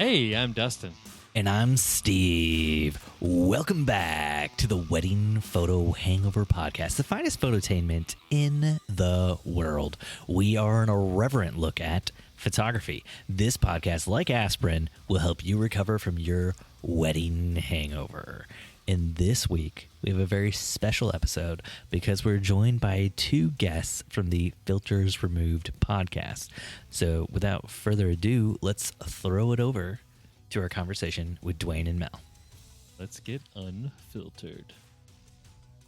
Hey, I'm Dustin. And I'm Steve. Welcome back to the Wedding Photo Hangover podcast, the finest phototainment in the world. We are an irreverent look at photography. This podcast, like aspirin, will help you recover from your wedding hangover. And this week, we have a very special episode because we're joined by two guests from the Filters Removed podcast. So without further ado, let's throw it over to our conversation with Dwayne and Mel. Let's get unfiltered.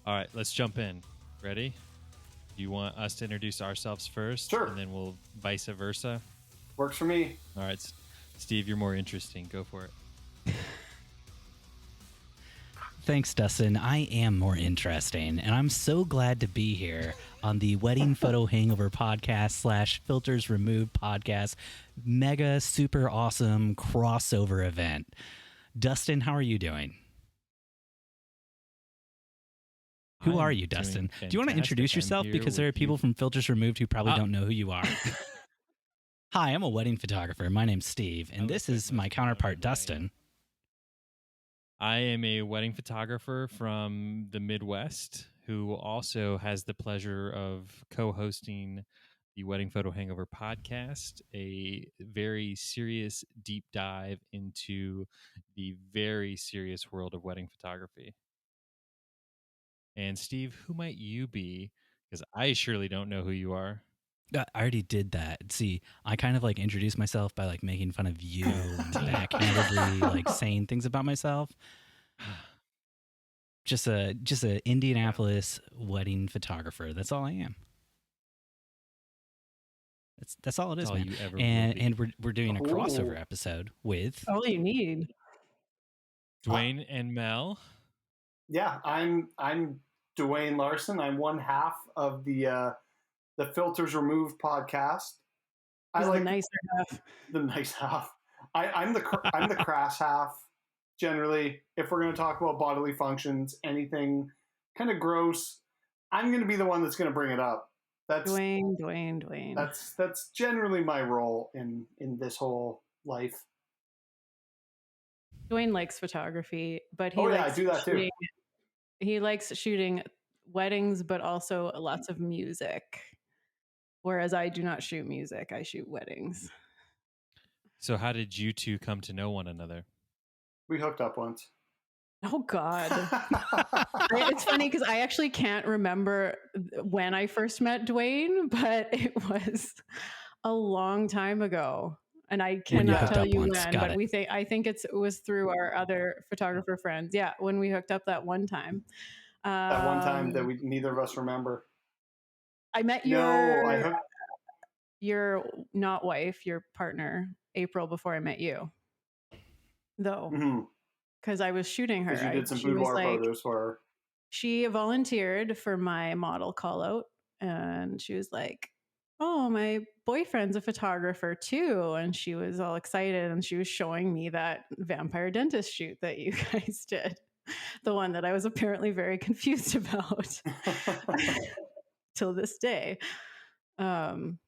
All right, let's jump in. Ready? Do you want us to introduce ourselves first? Sure. And then we'll vice versa? Works for me. All right, Steve, you're more interesting. Go for it. Thanks, Dustin. I am more interesting, and I'm so glad to be here on the Wedding Photo Hangover podcast / Filters Removed podcast, mega super awesome crossover event. Dustin, how are you doing? Who are you, Dustin? Do you want to introduce yourself? Because there are people from Filters Removed who probably don't know who you are. Hi, I'm a wedding photographer. My name's Steve, and this is my counterpart, Dustin. I am a wedding photographer from the Midwest who also has the pleasure of co-hosting the Wedding Photo Hangover podcast, a very serious deep dive into the very serious world of wedding photography. And Steve, who might you be? Because I surely don't know who you are. I already did that. See, I kind of like introduced myself by like making fun of you and backhandedly like saying things about myself. Just a Indianapolis wedding photographer. That's all I am. That's all it is, man. And we're doing a crossover episode with all you need. Dwayne and Mel. Yeah, I'm Dwayne Larson. I'm one half of the Filters Removed podcast. I like the nicer half. The nice half. I'm the crass half. Generally, if we're going to talk about bodily functions, anything kind of gross, I'm going to be the one that's going to bring it up. That's Dwayne. That's generally my role in this whole life. Dwayne likes photography, but I do that too. He likes shooting weddings, but also lots of music. Whereas I do not shoot music; I shoot weddings. So, how did you two come to know one another? We hooked up once. Oh, God. It's funny because I actually can't remember when I first met Dwayne, but it was a long time ago. And I cannot tell you when, but I think it was through our other photographer friends. Yeah, when we hooked up that one time. That one time that neither of us remember. I met your not wife, your partner, April, before I met you. Though, because I was shooting her. You did some boudoir photos for her. She volunteered for my model call out, and she was like, "Oh, my boyfriend's a photographer too," and she was all excited, and she was showing me that vampire dentist shoot that you guys did, the one that I was apparently very confused about till this day. And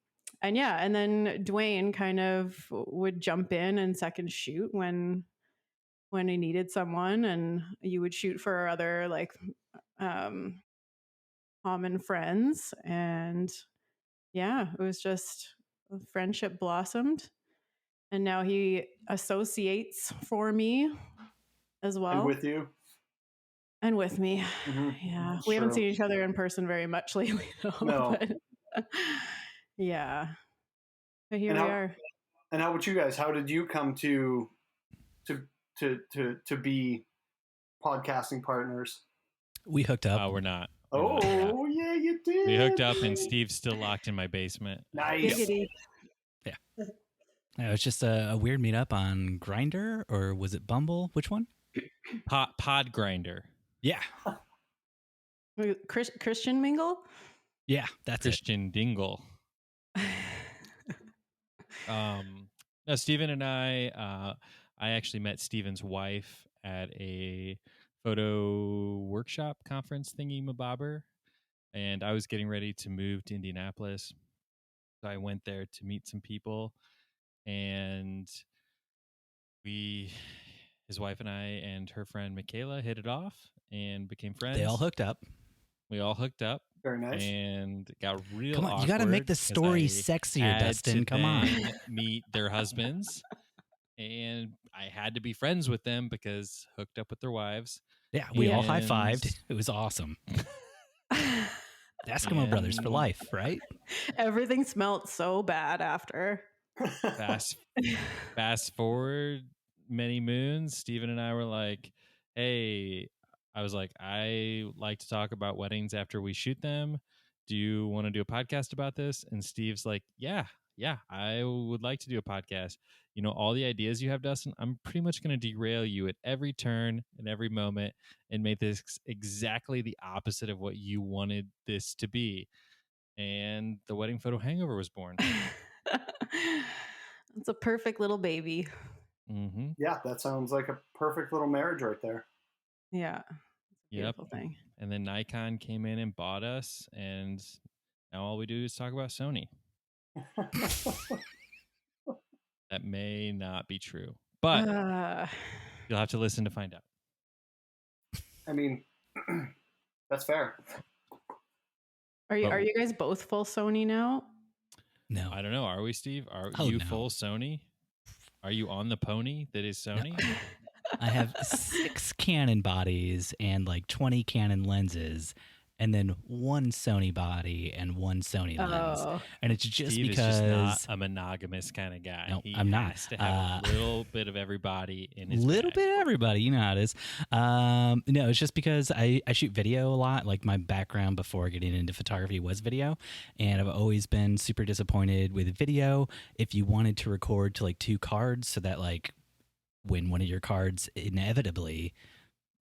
then Dwayne kind of would jump in and second shoot when he needed someone, and you would shoot for our other like common friends, and yeah, it was just friendship blossomed, and now he associates for me as well, and with me. Yeah, we haven't seen each other in person very much lately though. No. But, yeah, but here we are. And how about you guys? How did you come to be podcasting partners? We hooked up. We're not. Yeah, you did. We hooked up, and Steve's still locked in my basement. Nice. Yeah. It was just a weird meetup on Grindr, or was it Bumble? Which one? Pod Grinder. Yeah. Christian Mingle? Yeah, that's Christian Dingle. No, Steven and I actually met Steven's wife at a photo workshop conference thingy mabobber, and I was getting ready to move to Indianapolis. So I went there to meet some people, and his wife and I and her friend Michaela hit it off and became friends. They all hooked up. We all hooked up. Very nice. And it got real Come on, you got to make the story sexier, Dustin. Come on. Meet their husbands. And I had to be friends with them because hooked up with their wives. Yeah, we all high-fived. It was awesome. Eskimo brothers for life, right? Everything smelled so bad after. Fast forward many moons, Steven and I were like, hey, I was like, I like to talk about weddings after we shoot them. Do you want to do a podcast about this? And Steve's like, yeah, I would like to do a podcast. You know, all the ideas you have, Dustin, I'm pretty much going to derail you at every turn and every moment and make this exactly the opposite of what you wanted this to be. And the Wedding Photo Hangover was born. It's a perfect little baby. Mm-hmm. Yeah, that sounds like a perfect little marriage right there. Yeah. Beautiful thing. And then Nikon came in and bought us, and now all we do is talk about Sony. That may not be true, but you'll have to listen to find out. I mean, that's fair. Are you guys both full Sony now? No, I don't know. Are we, Steve? Are you full Sony? Are you on the pony that is Sony? No. I have 6 Canon bodies and like 20 Canon lenses, and then 1 Sony body and 1 Sony lens. And it's just Steve because is just not a monogamous kind of guy. No, He I'm not. has to have a little bit of everybody in his little bag. bit of everybody. You know how it is. No, it's just because I shoot video a lot. Like my background before getting into photography was video, and I've always been super disappointed with video. If you wanted to record to like 2 cards, so that like when one of your cards inevitably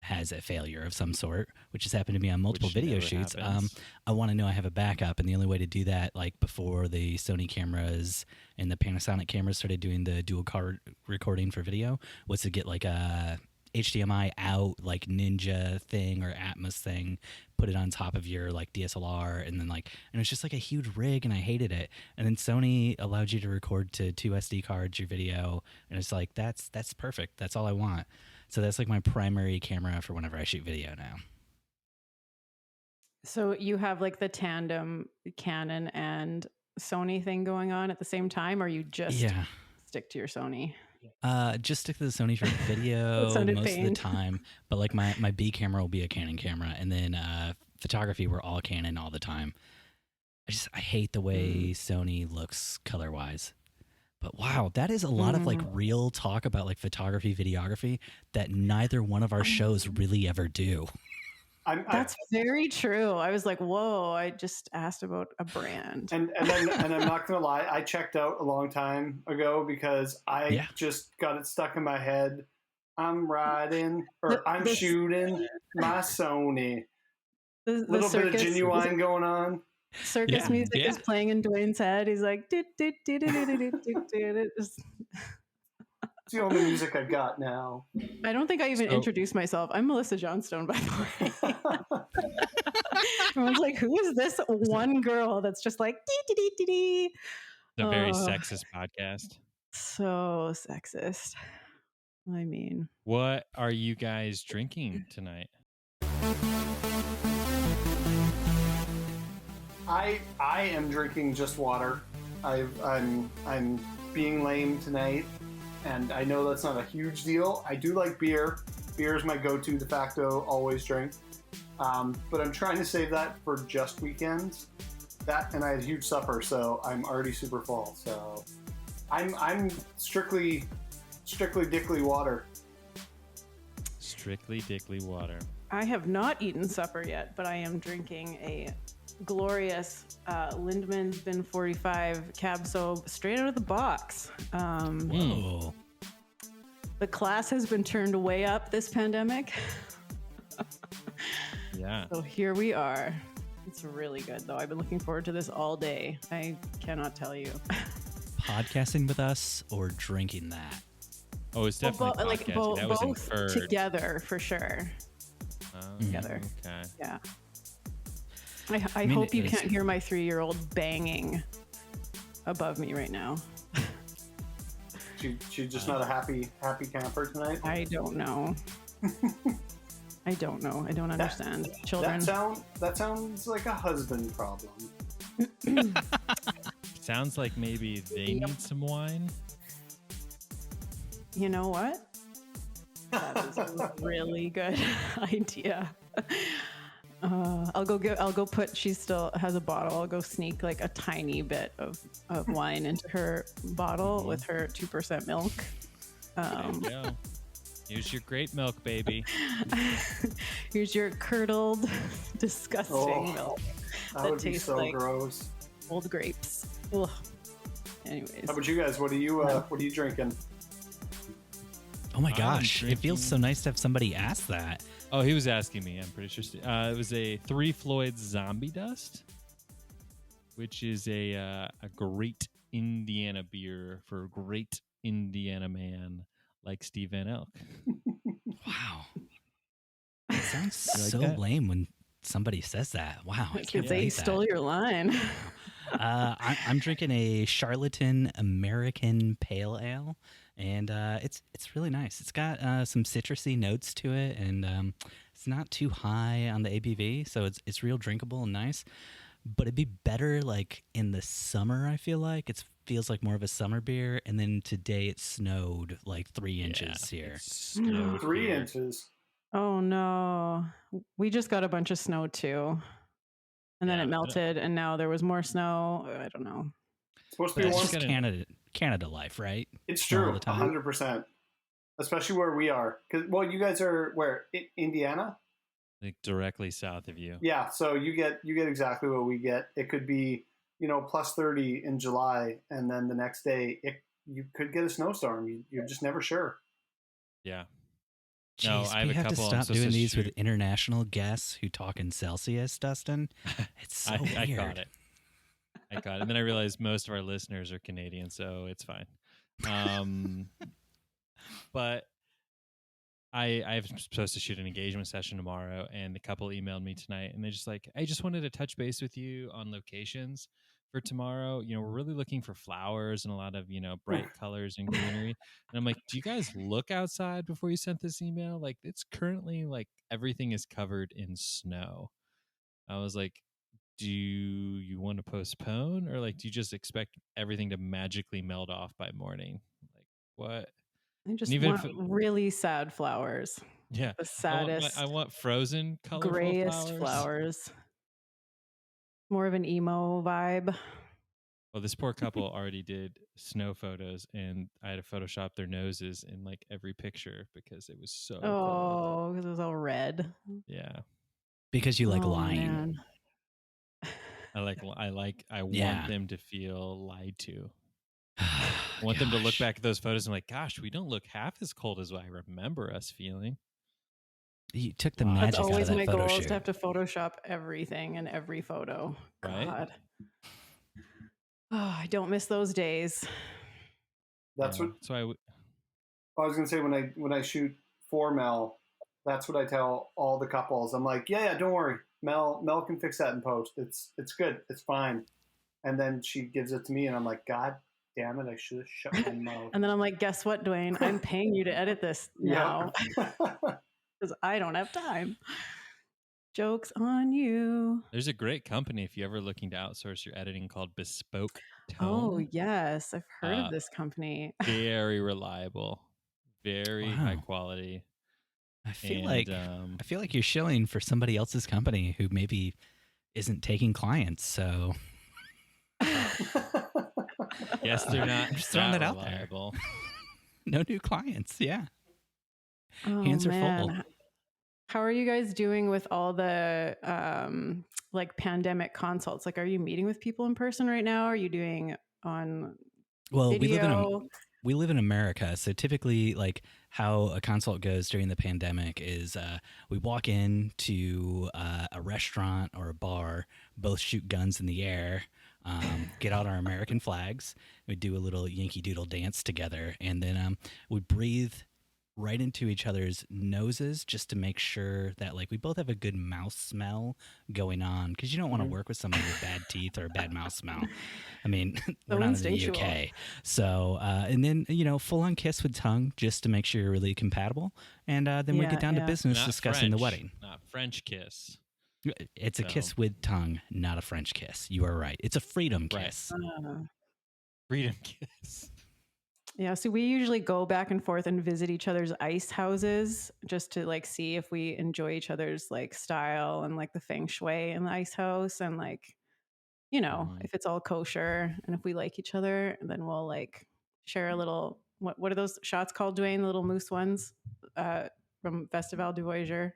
has a failure of some sort, which has happened to me on multiple video shoots, I want to know I have a backup. And the only way to do that, like before the Sony cameras and the Panasonic cameras started doing the dual card recording for video, was to get like a HDMI out like Ninja thing or Atmos thing, put it on top of your like DSLR, and then like, and it's just like a huge rig, and I hated it. And then Sony allowed you to record to 2 SD cards your video, and it's like that's perfect. That's all I want. So that's like my primary camera for whenever I shoot video now. So you have like the tandem Canon and Sony thing going on at the same time, or you just stick to your Sony? Just stick to the Sony for video most of the time. But like my B camera will be a Canon camera, and then photography we're all Canon all the time. I hate the way Sony looks color wise. But wow, that is a lot of like real talk about like photography, videography that neither one of our shows really ever do. That's very true. I was like, whoa, I just asked about a brand. And I'm not going to lie, I checked out a long time ago because I just got it stuck in my head. I'm riding, or I'm shooting my Sony. A little bit of Genuine going on. Circus music is playing in Dwayne's head. He's like, it's the only music I've got now. I don't think I even introduced myself. I'm Melissa Johnstone, by the way. Everyone's like, who is this one girl that's just like, It's a very sexist podcast. So sexist. I mean, what are you guys drinking tonight? I am drinking just water. I'm being lame tonight, and I know that's not a huge deal. I do like beer. Beer is my go-to de facto always drink. But I'm trying to save that for just weekends. That, and I had a huge supper, so I'm already super full. So I'm strictly Dickly water. Strictly Dickly water. I have not eaten supper yet, but I am drinking a glorious Lindeman's Bin 45 Cab Sauv straight out of the box. Whoa. The class has been turned way up this pandemic. Yeah. So here we are. It's really good, though. I've been looking forward to this all day. I cannot tell you. Podcasting with us or drinking that? Oh, it's definitely like both together for sure. Together. Okay. Yeah. I hope you can't hear my 3-year-old banging above me right now. She's just not a happy camper tonight. I don't know. I don't know. I don't understand children. That sounds like a husband problem. Sounds like maybe they need some wine. You know what? That is a really good idea. I'll go put, she still has a bottle. I'll go sneak like a tiny bit of wine into her bottle with her 2% milk. There you go. Here's your grape milk, baby. Here's your curdled, disgusting milk that tastes so like gross. Old grapes. Ugh. Anyways. How about you guys? What are you drinking? Oh my gosh, it feels so nice to have somebody ask that. Oh, he was asking me. I'm pretty sure. It was a 3 Floyds Zombie Dust, which is a great Indiana beer for a great Indiana man like Steve Van Elk. Wow. It sounds so lame when somebody says that. Wow. They stole your line. I'm drinking a Charlatan American Pale Ale, and it's really nice. It's got some citrusy notes to it, and it's not too high on the ABV, so it's real drinkable and nice. But it'd be better like in the summer. I feel like it feels like more of a summer beer. And then today it snowed like 3 inches here. 3 inches. Oh no, we just got a bunch of snow too. And then it melted, and now there was more snow. I don't know. It's supposed to be warm. It's Canada life, right? It's true, 100%. Especially where we are. Well, you guys are where? Indiana? Like directly south of you. Yeah, so you get exactly what we get. It could be, plus 30 in July, and then the next day you could get a snowstorm. You're just never sure. Yeah. Jeez, no, I have we have to stop doing these with international guests who talk in Celsius, Dustin. It's so weird. I got it. And then I realized most of our listeners are Canadian, so it's fine. But I'm supposed to shoot an engagement session tomorrow, and the couple emailed me tonight, and they're just like, I just wanted to touch base with you on locations for tomorrow. We're really looking for flowers and a lot of, bright colors and greenery. And I'm like, do you guys look outside before you sent this email? Like, it's currently like everything is covered in snow. I was like, do you want to postpone, or like, do you just expect everything to magically melt off by morning? Like, what? I just want really sad flowers. Yeah. The saddest. I want frozen, colorful grayest flowers. More of an emo vibe. Well, this poor couple already did snow photos, and I had to Photoshop their noses in like every picture because it was so cold. Oh, because it was all red. Yeah. Because you like lying. Man. I want them to feel lied to. I want them to look back at those photos and like, gosh, we don't look half as cold as I remember us feeling. You took the magic out of that photo shoot. That's always my goal, is to have to Photoshop everything in every photo. Right? God. Oh, I don't miss those days. That's what. So I was gonna say when I shoot for Mel, that's what I tell all the couples. I'm like, yeah, don't worry, Mel can fix that in post. It's good, it's fine. And then she gives it to me, and I'm like, God damn it, I should have shut my mouth. And then I'm like, guess what, Dwayne? I'm paying you to edit this now. Because I don't have time. Joke's on you. There's a great company if you're ever looking to outsource your editing called Bespoke Tone. Oh, yes. I've heard of this company. Very reliable. Very high quality. I feel like you're shilling for somebody else's company who maybe isn't taking clients, so yes, they're not. I'm just throwing that out reliable. there. No new clients. Yeah. Oh, Hands are full. How are you guys doing with all the like pandemic consults? Like, are you meeting with people in person right now? Are you doing on video? We live in America, so typically, like how a consult goes during the pandemic is we walk into a restaurant or a bar, both shoot guns in the air, get out our American flags, we do a little Yankee Doodle dance together, and then we breathe right into each other's noses just to make sure that like we both have a good mouth smell going on, because you don't want to work with somebody with bad teeth or a bad mouth smell. I mean, we're not in the instinctual. UK. So, and then, full on kiss with tongue just to make sure you're really compatible. And then we get down to business Not discussing the French, wedding. Not French kiss. It's a kiss with tongue, not a French kiss. You are right. It's a freedom kiss. Freedom kiss. Yeah, so we usually go back and forth and visit each other's ice houses just to like see if we enjoy each other's like style and like the feng shui in the ice house, and like, if it's all kosher and if we like each other, then we'll like share a little, what are those shots called, Dwayne? The little moose ones from Festival du Voyageur.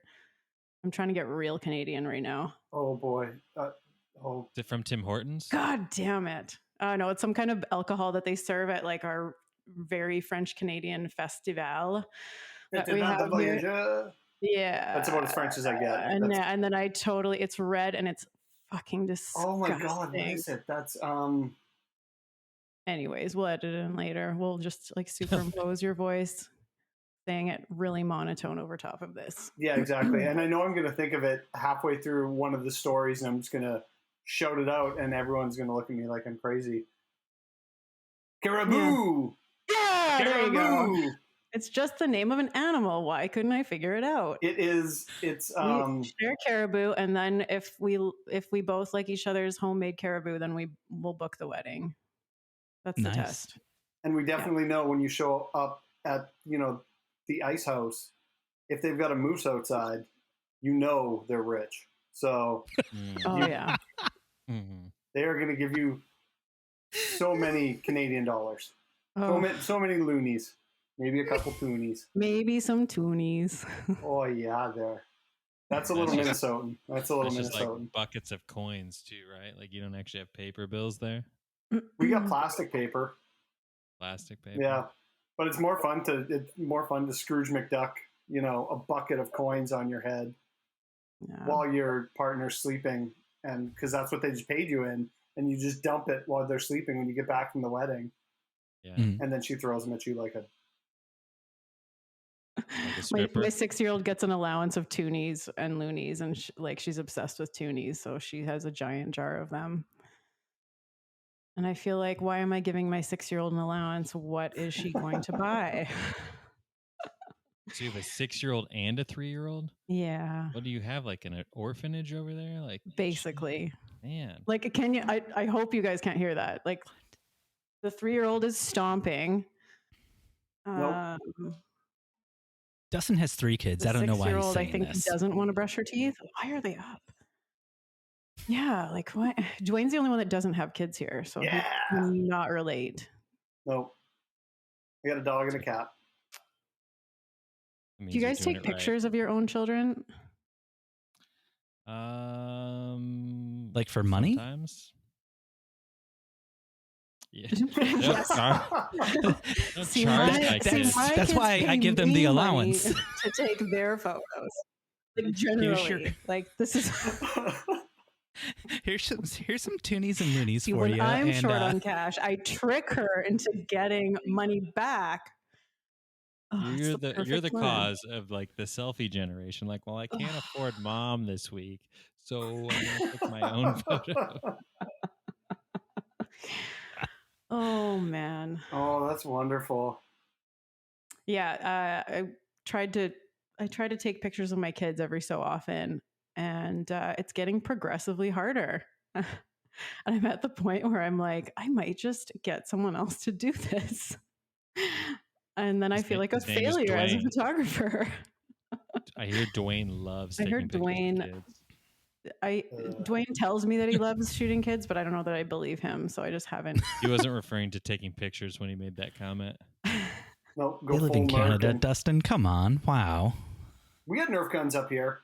I'm trying to get real Canadian right now. Oh boy. Is it from Tim Hortons? God damn it. No, it's some kind of alcohol that they serve at like our very French Canadian festival that we have here. Yeah, that's about as French as I get. And then it's red and it's fucking disgusting. Oh my god, what is it? That's Anyways, we'll edit it in later. We'll just like superimpose your voice saying it really monotone over top of this. Yeah, exactly. And I know I'm gonna think of it halfway through one of the stories, and I'm just gonna shout it out, and everyone's gonna look at me like I'm crazy. Caribou. Yeah, Caribou. there you go. It's just the name of an animal. Why couldn't I figure it out? It's we share caribou, and then if we both like each other's homemade caribou, then we'll book the wedding. That's the test. And we definitely know when you show up at the ice house, if they've got a moose outside, they're rich. So yeah. They are going to give you so many Canadian dollars. So many loonies. Maybe a couple toonies. Maybe some toonies. Oh, yeah, there. That's a little Minnesotan. That's a little Minnesotan. Just like buckets of coins, too, right? Like you don't actually have paper bills there? We got plastic paper. Plastic paper? Yeah. But it's more fun to Scrooge McDuck, a bucket of coins on your head while your partner's sleeping. And because that's what they just paid you in. And you just dump it while they're sleeping when you get back from the wedding. Yeah. And then she throws them at you like a my 6-year-old gets an allowance of toonies and loonies, and she's obsessed with toonies, so she has a giant jar of them. And I feel like, why am I giving my 6-year-old an allowance? What is she going to buy? So you have a 6-year-old and a 3-year-old? Yeah. What do you have, like an orphanage over there? Like basically. Man. Like, can you? I hope you guys can't hear that. Like, the 3-year-old is stomping. Nope. Dustin has 3 kids. I don't know why he's saying I think this. He doesn't want to brush her teeth. Why are they up? Yeah, like what? Dwayne's the only one that doesn't have kids here, so he cannot relate. Nope. I got a dog and a cat. Do you guys take pictures of your own children? Like for money? Sometimes. Yeah. See, that's why I give them the allowance to take their photos. Like generally, like this is. Here's some toonies and loonies for when you. When I'm short on cash, I trick her into getting money back. Oh, you're the cause of like the selfie generation. Like, well, I can't afford mom this week, so I'm gonna take my own photo. Oh man. Oh, that's wonderful. Yeah, I try to take pictures of my kids every so often, and it's getting progressively harder. And I'm at the point where I'm like, I might just get someone else to do this. And then I feel like a failure as a photographer. I hear Dwayne loves taking pictures of kids. Dwayne tells me that he loves shooting kids, but I don't know that I believe him, so I just haven't. He wasn't referring to taking pictures when he made that comment. No, you live in Canada, Dustin. Come on. Wow. We got Nerf guns up here.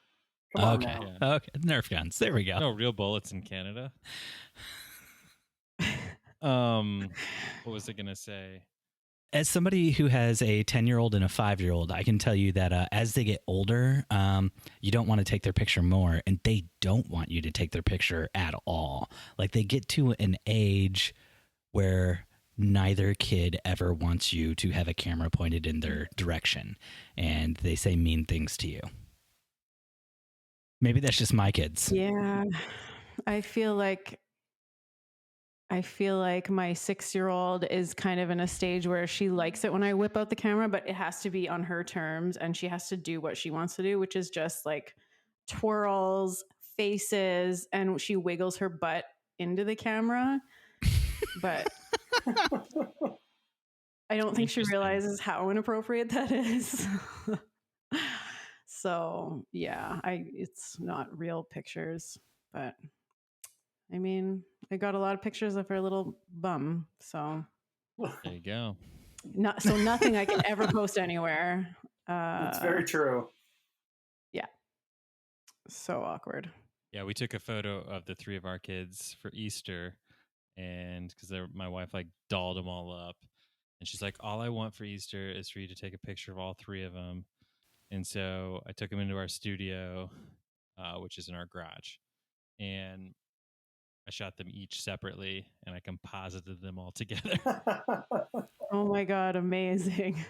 Come on now. Yeah. Okay, Nerf guns. There we go. No real bullets in Canada. What was I going to say? As somebody who has a 10-year-old and a 5-year-old, I can tell you that as they get older, you don't want to take their picture more, and they don't want you to take their picture at all. Like they get to an age where neither kid ever wants you to have a camera pointed in their direction, and they say mean things to you. Maybe that's just my kids. Yeah. I feel like my 6-year-old is kind of in a stage where she likes it when I whip out the camera, but it has to be on her terms and she has to do what she wants to do, which is just like twirls, faces, and she wiggles her butt into the camera. But I don't think she realizes how inappropriate that is. So yeah, it's not real pictures, but I mean, I got a lot of pictures of her little bum. So There you go. Nothing I can ever post anywhere. It's very true. Yeah. So awkward. Yeah, we took a photo of the 3 of our kids for Easter, and because my wife like dolled them all up, and she's like, all I want for Easter is for you to take a picture of all 3 of them. And so I took them into our studio, which is in our garage, and I shot them each separately, and I composited them all together. Oh my God, amazing.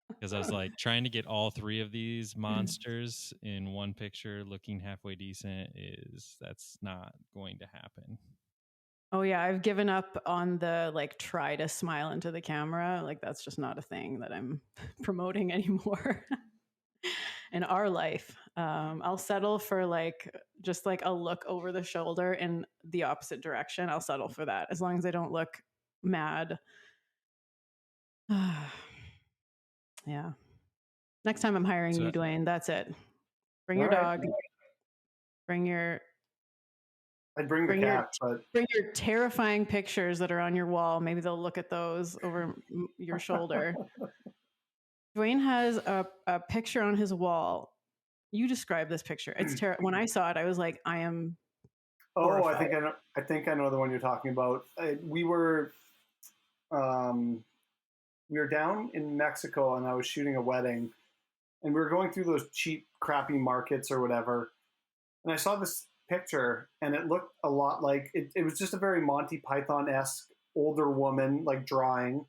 Because I was like, trying to get all 3 of these monsters in one picture looking halfway decent that's not going to happen. Oh yeah, I've given up on the like try to smile into the camera. Like that's just not a thing that I'm promoting anymore in our life. I'll settle for like just like a look over the shoulder in the opposite direction. I'll settle for that as long as I don't look mad. Yeah. Next time I'm hiring you, Dwayne, that's it. Bring your dog. Bring your I'd bring the cat, but bring your terrifying pictures that are on your wall. Maybe they'll look at those over your shoulder. Dwayne has a picture on his wall. You describe this picture. It's terrible. When I saw it, I was like, I am. Horrified. I think I know the one you're talking about. We were down in Mexico, and I was shooting a wedding, and we were going through those cheap, crappy markets or whatever, and I saw this picture, and it looked a lot like it was just a very Monty Python-esque older woman like drawing,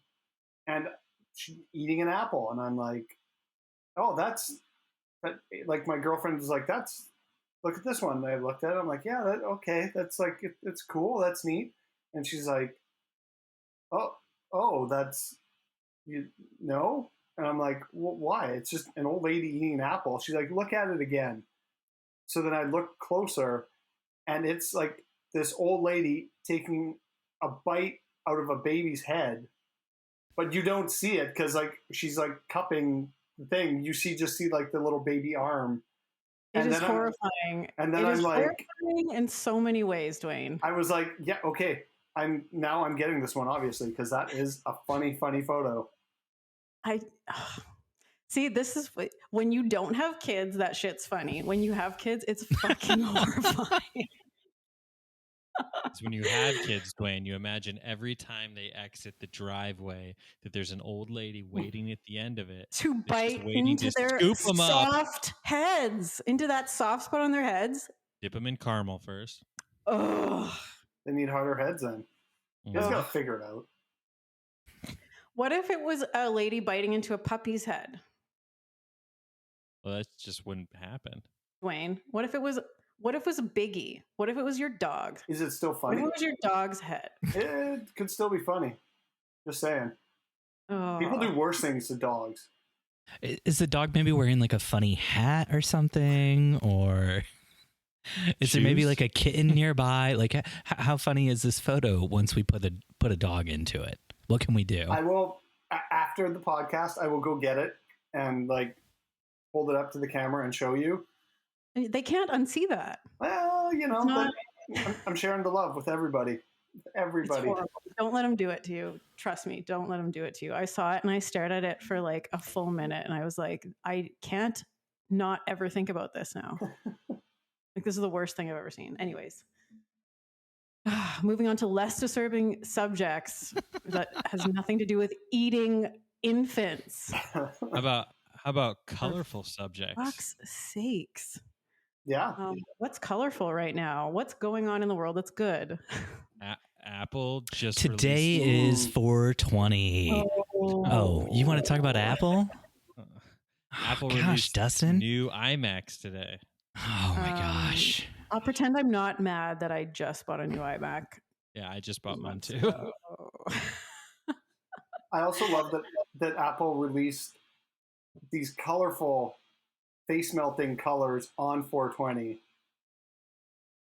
and she eating an apple, and I'm like, oh, that. Like my girlfriend was like, look at this one. And I looked at it, I'm like, yeah, okay, that's like it's cool, that's neat. And she's like, oh, that's you know. And I'm like, well, why? It's just an old lady eating an apple. She's like, look at it again. So then I look closer, and it's like this old lady taking a bite out of a baby's head, but you don't see it because like she's like cupping the thing. You just see like the little baby arm. It is horrifying. And then I'm like, horrifying in so many ways, Dwayne. I was like, yeah, okay. I'm getting this one obviously because that is a funny photo. See, this is when you don't have kids, that shit's funny. When you have kids, it's fucking horrifying. So when you have kids, Dwayne, you imagine every time they exit the driveway that there's an old lady waiting at the end of it to bite into their soft heads, into that soft spot on their heads. Dip them in caramel first. Oh, they need harder heads then. You just gotta figure it out. What if it was a lady biting into a puppy's head? Well, that just wouldn't happen. Dwayne, what if it was a Biggie? What if it was your dog? Is it still funny? What if it was your dog's head? It could still be funny. Just saying. Oh. People do worse things to dogs. Is the dog maybe wearing like a funny hat or something? Or is there maybe like a kitten nearby? Like how funny is this photo once we put a dog into it? What can we do? I will, after the podcast, I will go get it and like hold it up to the camera and show you. They can't unsee that. Well, you know, I'm sharing the love with everybody. Don't let them do it to you. Trust me, don't let them do it to you. I saw it and I stared at it for like a full minute and I was like, I can't not ever think about this now. Like this is the worst thing I've ever seen. Anyways, moving on to less disturbing subjects that has nothing to do with eating infants. How about colorful subjects? For fuck's sakes. Yeah. What's colorful right now? What's going on in the world that's good? Apple just Today released. is 420. Oh, you want to talk about Apple? Apple gosh, released Dustin. new iMacs today. Oh my gosh. I'll pretend I'm not mad that I just bought a new iMac. Yeah, I just bought mine too. So- I also love that Apple released these colorful face melting colors on 420.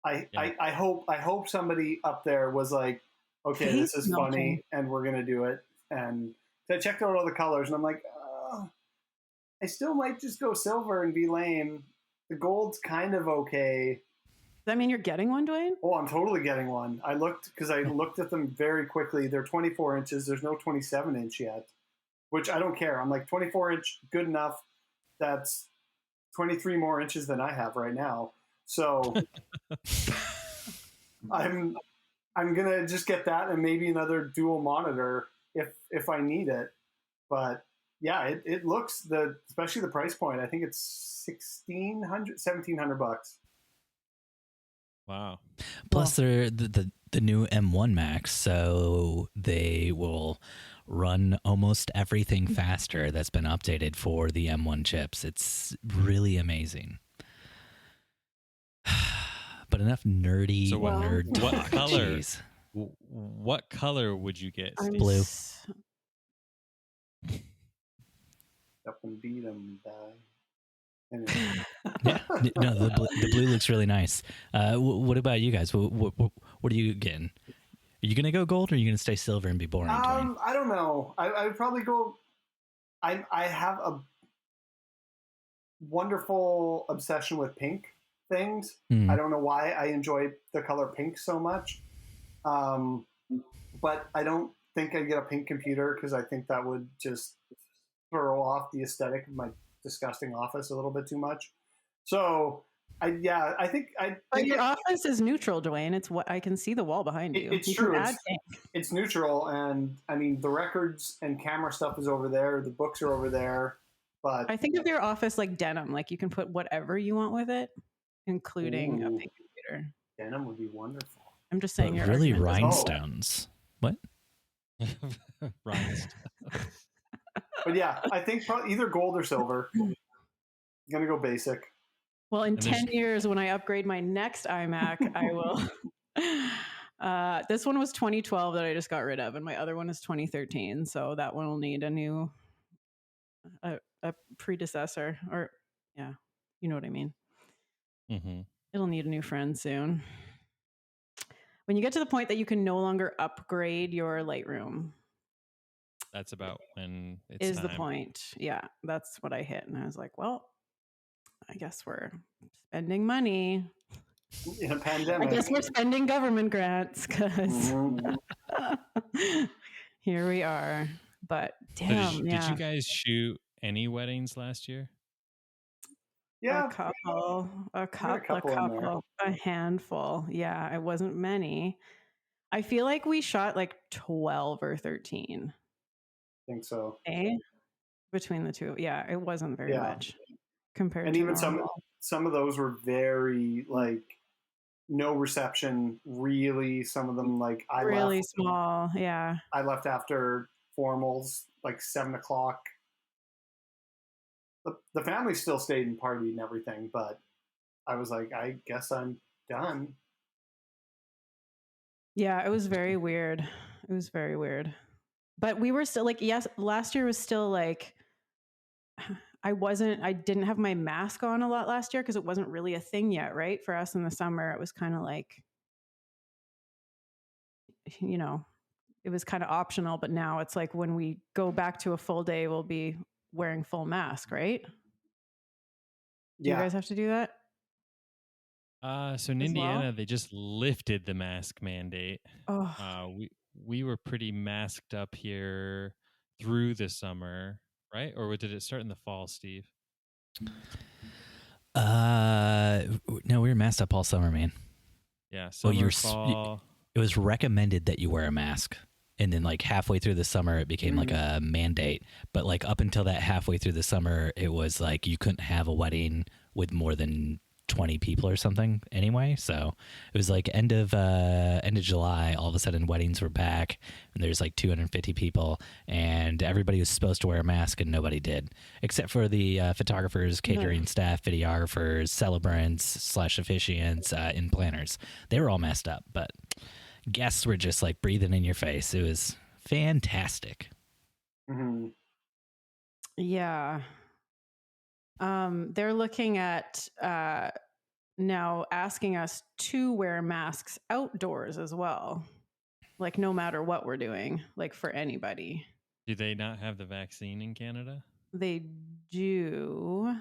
I hope somebody up there was like, okay, Face this is melting. funny and we're gonna do it. And so I checked out all the colors and I'm like, I still might just go silver and be lame. The gold's kind of okay. Does that mean you're getting one, Dwayne? Oh, I'm totally getting one. I looked at them very quickly. They're 24 inches. There's no 27 inch yet, which I don't care. I'm like 24 inch, good enough. That's 23 more inches than I have right now. So I'm gonna just get that and maybe another dual monitor if I need it. But yeah, it looks especially the price point. I think it's $1,700 Wow. Plus, they're the new M1 Max, so they will run almost everything faster that's been updated for the M1 chips. It's really amazing. But enough nerdy So nerd what talk. color? Jeez. What color would you get? I'm Steve? Blue. up and beat them. Anyway. Yeah, no, the blue looks really nice. What about you guys? What are you getting? Are you gonna go gold, or are you gonna stay silver and be boring? Dwayne? I don't know. I would probably go. I have a wonderful obsession with pink things. Mm. I don't know why I enjoy the color pink so much, but I don't think I'd get a pink computer because I think that would just throw off the aesthetic of my disgusting office a little bit too much. So I think But your office is neutral, Dwayne. It's what I can see the wall behind you. It's You true. can add pink. It's neutral, and I mean the records and camera stuff is over there. The books are over there, but I think of your office like denim. Like you can put whatever you want with it, including a Ooh. pink computer. denim would be wonderful. I'm just But saying. Your really, argument is- rhinestones. What? Rhinestones. But yeah, I think probably either gold or silver. I'm gonna go basic. Well, in And there's- 10 years, when I upgrade my next iMac, I will. This one was 2012 that I just got rid of, and my other one is 2013. So that one will need a predecessor, or yeah, you know what I mean. Mm-hmm. It'll need a new friend soon. When you get to the point that you can no longer upgrade your Lightroom, That's about when it's is the time. point. Yeah, that's what I hit, and I was like, well, I guess we're spending money. In a I pandemic. guess we're spending government grants because Mhm. here we are. But So damn, did yeah, you guys shoot any weddings last year? Yeah, a couple, couple in there. a handful. Yeah, it wasn't many. I feel like we shot like 12 or 13. I think so. Between the two. Yeah, it wasn't very Yeah. much compared And to even normal. some of those were very like no reception. Really, some of them like I Really left. small. Yeah. I left after formals, like 7:00. The family still stayed and partied and everything, but I was like, I guess I'm done. Yeah, it was very weird. It was very weird. But we were still like, yes, last year was still like, I didn't have my mask on a lot last year because it wasn't really a thing yet, right? For us in the summer, it was kind of like, it was kind of optional. But now it's like when we go back to a full day, we'll be wearing full mask, right? Do you guys have to do that? So in As Indiana, well? they just lifted the mask mandate. Oh, We were pretty masked up here through the summer, right? Or did it start in the fall, Steve? No, we were masked up all summer, man. Yeah, Well, summer, fall. It was recommended that you wear a mask, and then like halfway through the summer, it became like a mandate. But like up until that halfway through the summer, it was like you couldn't have a wedding with more than 20 people or something anyway. So it was like end of July, all of a sudden weddings were back and there's like 250 people and everybody was supposed to wear a mask and nobody did, except for the photographers, catering staff, videographers, celebrants / officiants, and planners. They were all messed up, but guests were just like breathing in your face. It was fantastic. Mm-hmm. Yeah. They're looking at now asking us to wear masks outdoors as well. Like no matter what we're doing, like for anybody. Do they not have the vaccine in Canada? They do.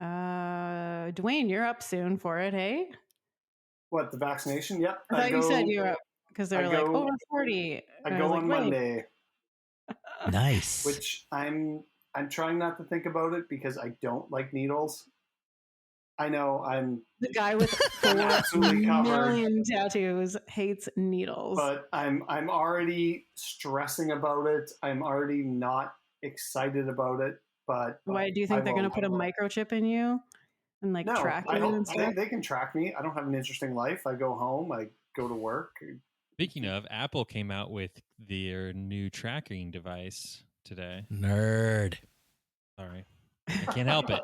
Dwayne, you're up soon for it, hey? What, the vaccination? Yep. I thought you said you were up because they're like over 40. I go on Monday. Nice. Which I'm trying not to think about it because I don't like needles. I know I'm the guy with 4 million tattoos hates needles. But I'm already stressing about it. I'm already not excited about it. But why do you think they're going to put a microchip in you and like track you and stuff? They can track me. I don't have an interesting life. I go home. I go to work. Speaking of, Apple came out with their new tracking device today. Nerd. Sorry. I can't help it.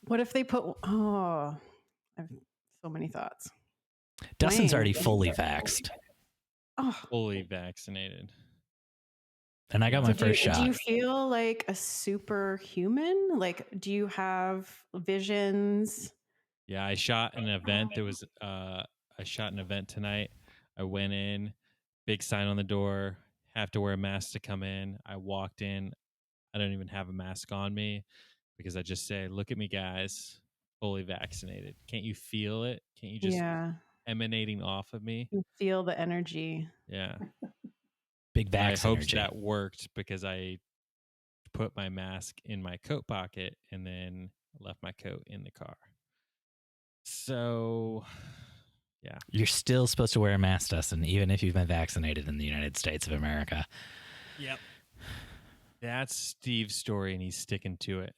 What if they put... Oh, I have so many thoughts. Dustin's already fully vaxxed. Oh. Fully vaccinated. And I got my first shot. Do you feel like a superhuman? Like, do you have visions? Yeah, I shot an event. I shot an event tonight. I went in, big sign on the door, have to wear a mask to come in. I walked in. I don't even have a mask on me because I just say, look at me, guys, fully vaccinated. Can't you feel it? Can't you just emanating off of me? You feel the energy. Yeah. Big vax I hope energy. that worked because I put my mask in my coat pocket and then left my coat in the car. So, yeah. You're still supposed to wear a mask, Dustin, even if you've been vaccinated in the United States of America. Yep. That's Steve's story, and he's sticking to it.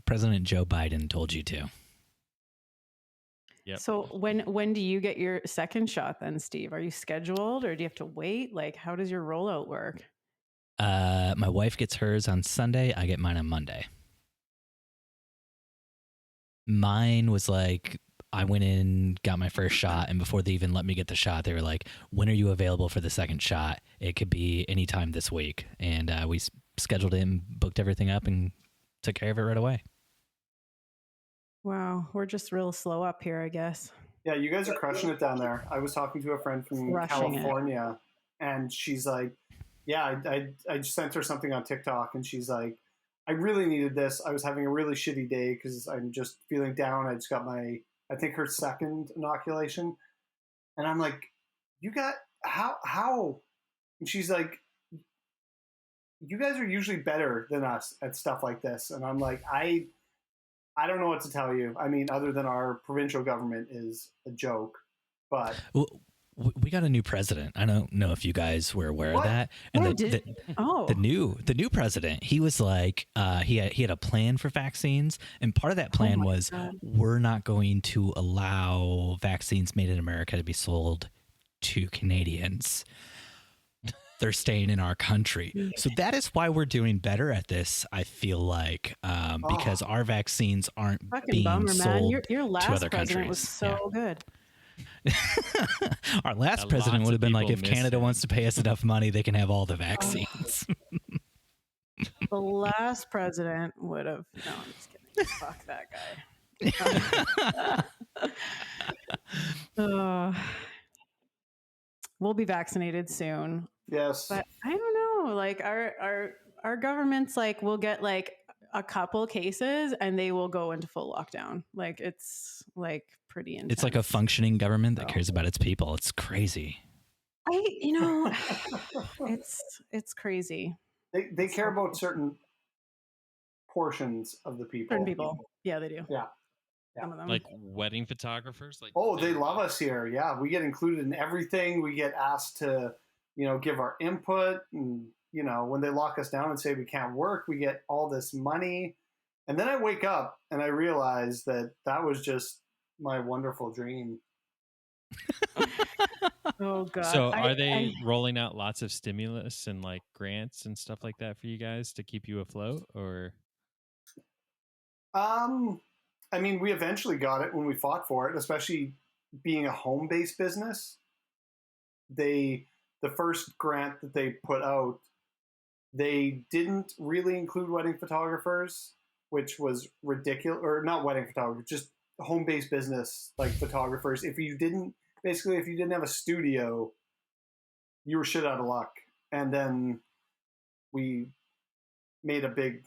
President Joe Biden told you to. Yep. So when do you get your second shot then, Steve? Are you scheduled or do you have to wait? Like, how does your rollout work? My wife gets hers on Sunday. I get mine on Monday. Mine was like, I went in, got my first shot, and before they even let me get the shot, they were like, when are you available for the second shot? It could be anytime this week. And we scheduled it and booked everything up and took care of it right away. Wow, we're just real slow up here, I guess. Yeah, you guys are crushing it down there. I was talking to a friend from California, and she's like, yeah, I just sent her something on TikTok, and she's like, I really needed this. I was having a really shitty day because I'm just feeling down. I just got I think her second inoculation. And I'm like, you got, how? And she's like, you guys are usually better than us at stuff like this. And I'm like, I don't know what to tell you. I mean, other than our provincial government is a joke, but... Well, we got a new president. I don't know if you guys were aware of that. And the new president, he was like, he had a plan for vaccines, and part of that plan was we're not going to allow vaccines made in America to be sold to Canadians. They're staying in our country. So that is why we're doing better at this, I feel like, because our vaccines aren't being sold your last to other president countries. Was so good. Our last president would have been like, if Canada wants to pay us enough money, they can have all the vaccines. The last president would have... No, I'm just kidding. Fuck that guy. We'll be vaccinated soon. Yes. But I don't know. Like our government's like, we'll get like a couple cases and they will go into full lockdown. Like it's like pretty intense. It's like a functioning government that cares about its people. It's crazy. It's crazy. They care about certain portions of the people. Certain people. Yeah, they do. Yeah. Some of them. Like wedding photographers. Like they love us here. Yeah, we get included in everything. We get asked to, give our input, and when they lock us down and say we can't work, we get all this money. And then I wake up and I realize that was just my wonderful dream. Oh God! So are they rolling out lots of stimulus and like grants and stuff like that for you guys to keep you afloat, or? I mean, we eventually got it when we fought for it, especially being a home-based business. The first grant that they put out, they didn't really include wedding photographers, which was ridiculous. Or not wedding photographers, just home-based business like photographers. If you didn't have a studio, you were shit out of luck. And then we made a big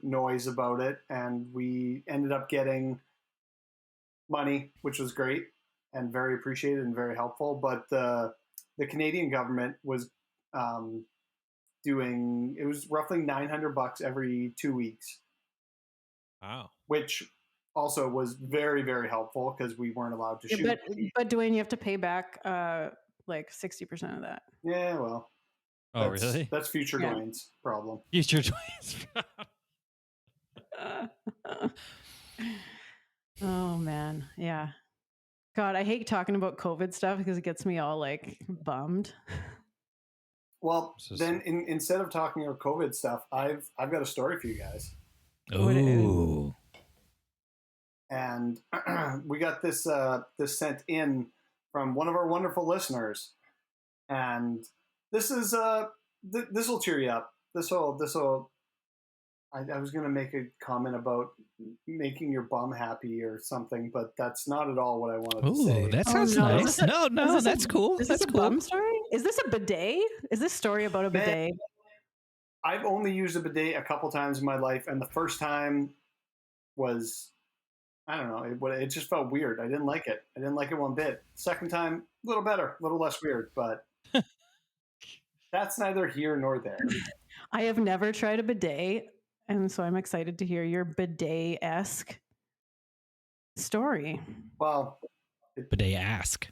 noise about it, and we ended up getting money, which was great and very appreciated and very helpful. But the Canadian government was doing, it was roughly $900 every 2 weeks. Wow. Which also was very, very helpful because we weren't allowed to shoot. But Dwayne, you have to pay back like 60% of that. Yeah, well. Oh, really? That's future Dwayne's problem. Future Dwayne's problem. Oh man, yeah. God, I hate talking about COVID stuff because it gets me all like bummed. Well, then instead of talking about COVID stuff, I've got a story for you guys. Ooh. And we got this sent in from one of our wonderful listeners, and this is this will cheer you up. This will. I was going to make a comment about making your bum happy or something, but that's not at all what I wanted to say. Ooh, that sounds nice. No, that's cool. Is this a bum story? Is this a bidet? Is this story about a bidet? I've only used a bidet a couple times in my life, and the first time was, I don't know, it just felt weird. I didn't like it. I didn't like it one bit. Second time, a little better, a little less weird, but that's neither here nor there. I have never tried a bidet, and so I'm excited to hear your bidet-esque story. Well, bidet-esque.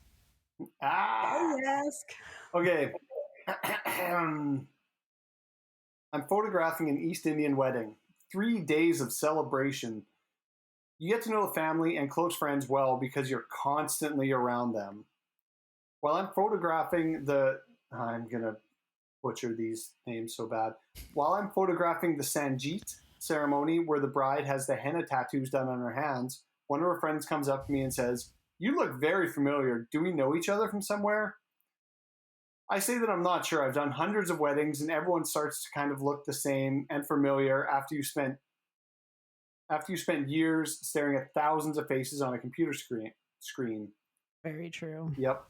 Bidet-esque. Okay. I'm photographing an East Indian wedding. 3 days of celebration. You get to know the family and close friends well because you're constantly around them. While I'm photographing I'm going to butcher these names so bad. While I'm photographing the Sanjeet ceremony where the bride has the henna tattoos done on her hands, one of her friends comes up to me and says, "You look very familiar. Do we know each other from somewhere?" I say that I'm not sure. I've done hundreds of weddings and everyone starts to kind of look the same and familiar after you spent years staring at thousands of faces on a computer screen. Very true. Yep.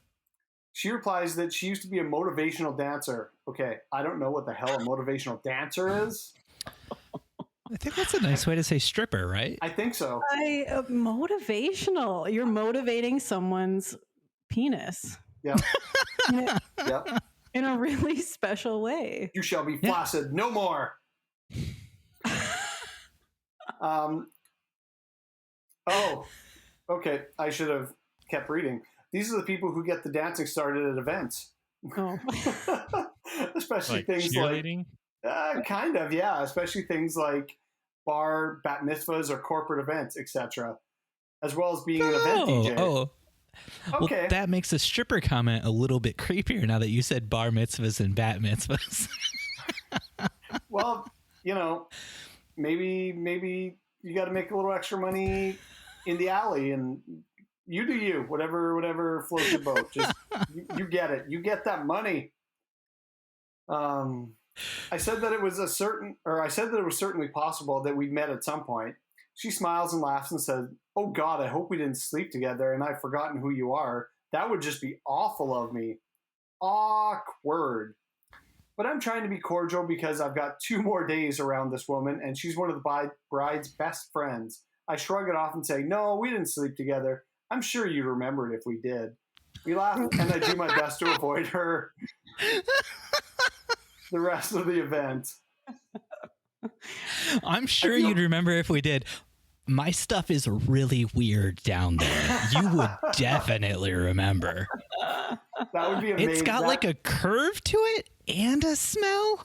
She replies that she used to be a motivational dancer. Okay, I don't know what the hell a motivational dancer is. I think that's a nice way to say stripper, right? I think so. Motivational. You're motivating someone's penis. Yep. Yep. In a really special way. You shall be flaccid no more. Oh, okay. I should have kept reading. These are the people who get the dancing started at events. Oh. Especially like things cheerleading? like, kind of, yeah. Especially things like bar, bat mitzvahs, or corporate events, etc. As well as being an event DJ. Oh. Okay. Well, that makes the stripper comment a little bit creepier now that you said bar mitzvahs and bat mitzvahs. Well, maybe you got to make a little extra money in the alley, and you do you, whatever floats your boat. Just you get it. You get that money. I said that it was certainly possible that we'd met at some point. She smiles and laughs and said, "Oh God, I hope we didn't sleep together and I've forgotten who you are. That would just be awful of me." Awkward. But I'm trying to be cordial because I've got 2 more days around this woman and she's one of the bride's best friends. I shrug it off and say, "No, we didn't sleep together. I'm sure you'd remember it if we did." We laugh and I do my best to avoid her the rest of the event. I'm sure you'd remember if we did. My stuff is really weird down there. You would definitely remember. That would be amazing. It's got like a curve to it and a smell.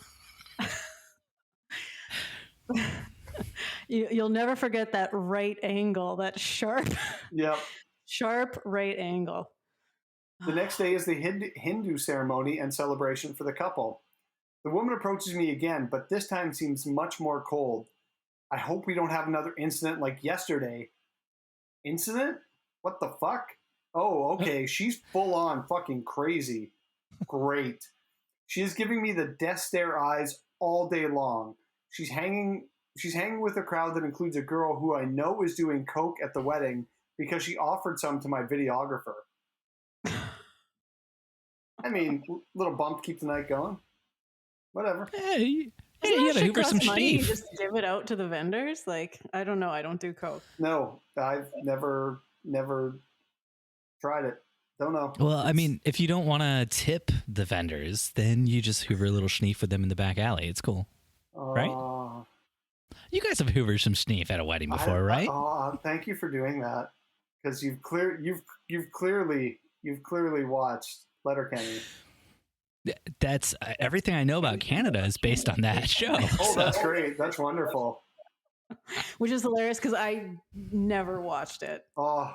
You'll never forget that right angle, that sharp, Yep. sharp right angle. The next day is the Hindu ceremony and celebration for the couple. The woman approaches me again, but this time seems much more cold. I hope we don't have another incident like yesterday. Incident? What the fuck? Oh, okay. She's full on fucking crazy. Great. She is giving me the death stare eyes all day long. She's hanging with a crowd that includes a girl who I know is doing coke at the wedding because she offered some to my videographer. I mean, little bump to keep the night going. Whatever. Hey, Doesn't you that gotta shit hoover some cost money? You Steve. just give it out to the vendors? Like, I don't know. I don't do coke. No, I've never tried it. Don't know. Well, I mean, if you don't want to tip the vendors, then you just hoover a little schneef with them in the back alley. It's cool. Right? You guys have hoovered some schneef at a wedding before, right? Thank you for doing that, because you've clearly watched Letterkenny. That's everything I know about Canada is based on that show. Oh, that's great. That's wonderful. Which is hilarious because I never watched it. Oh,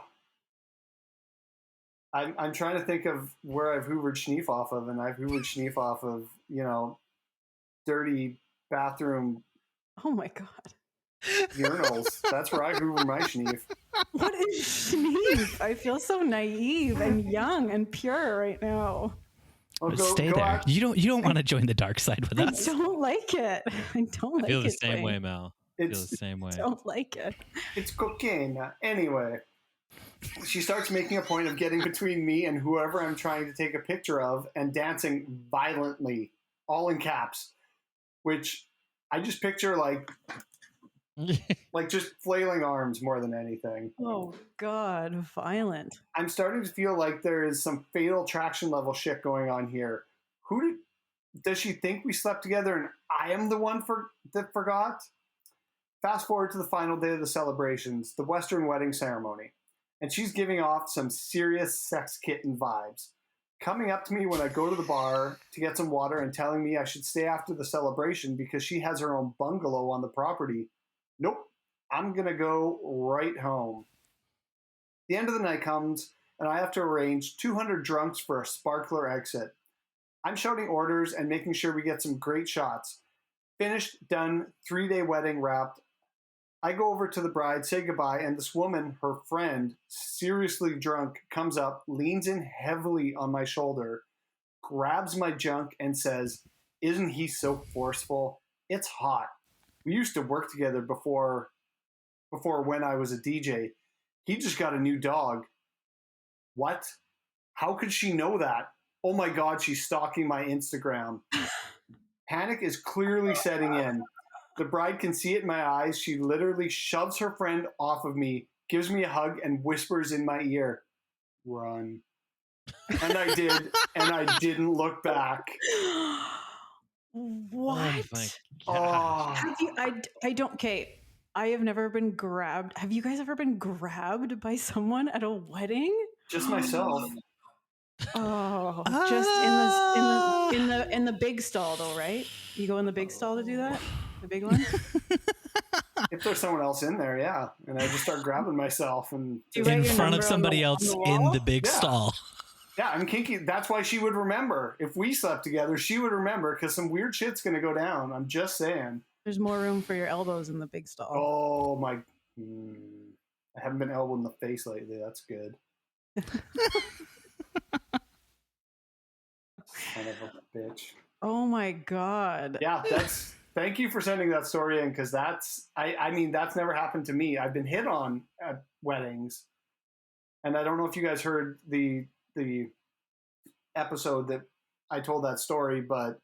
I'm trying to think of where I've hoovered schneef off of, and I've hoovered schneef off of, dirty bathroom Oh my God. urinals. That's where I hoover my schneef. What is schneef? I feel so naive and young and pure right now. Oh, Stay there. You don't want to join the dark side with us. I don't like it. I don't like it. I feel the same Dwayne. way, Mel. I feel the same way. I don't like it. It's cocaine. Anyway, she starts making a point of getting between me and whoever I'm trying to take a picture of and dancing violently, all in caps, which I just picture like just flailing arms more than anything. Oh God, violent. I'm starting to feel like there is some fatal attraction level shit going on here. Does she think we slept together and I am the one that forgot? Fast forward to the final day of the celebrations, the Western wedding ceremony, and she's giving off some serious sex kitten vibes. Coming up to me when I go to the bar to get some water and telling me I should stay after the celebration because she has her own bungalow on the property. Nope, I'm going to go right home. The end of the night comes, and I have to arrange 200 drunks for a sparkler exit. I'm shouting orders and making sure we get some great shots. Finished, done, 3-day wedding wrapped. I go over to the bride, say goodbye, and this woman, her friend, seriously drunk, comes up, leans in heavily on my shoulder, grabs my junk, and says, "Isn't he so forceful? It's hot. We used to work together before when I was a DJ. He just got a new dog." What? How could she know that? Oh my God, she's stalking my Instagram. Panic is clearly setting in. The bride can see it in my eyes. She literally shoves her friend off of me, gives me a hug, and whispers in my ear, "Run." And I did, and I didn't look back. What? Oh, Have you? I don't. Okay, I have never been grabbed. Have you guys ever been grabbed by someone at a wedding? just myself. Oh, just in the big stall though, right? You go in the big stall to do that, the big one. If there's someone else in there, yeah. And I just start grabbing myself and You write In your front of number somebody on else the in wall? the big Yeah. stall. yeah, I'm kinky. That's why she would remember. If we slept together, she would remember because some weird shit's going to go down. I'm just saying. There's more room for your elbows in the big stall. Oh, my. I haven't been elbowed in the face lately. That's good. Son of a bitch. Oh my God. Yeah, thank you for sending that story in because I mean, that's never happened to me. I've been hit on at weddings. And I don't know if you guys heard the episode that I told that story, but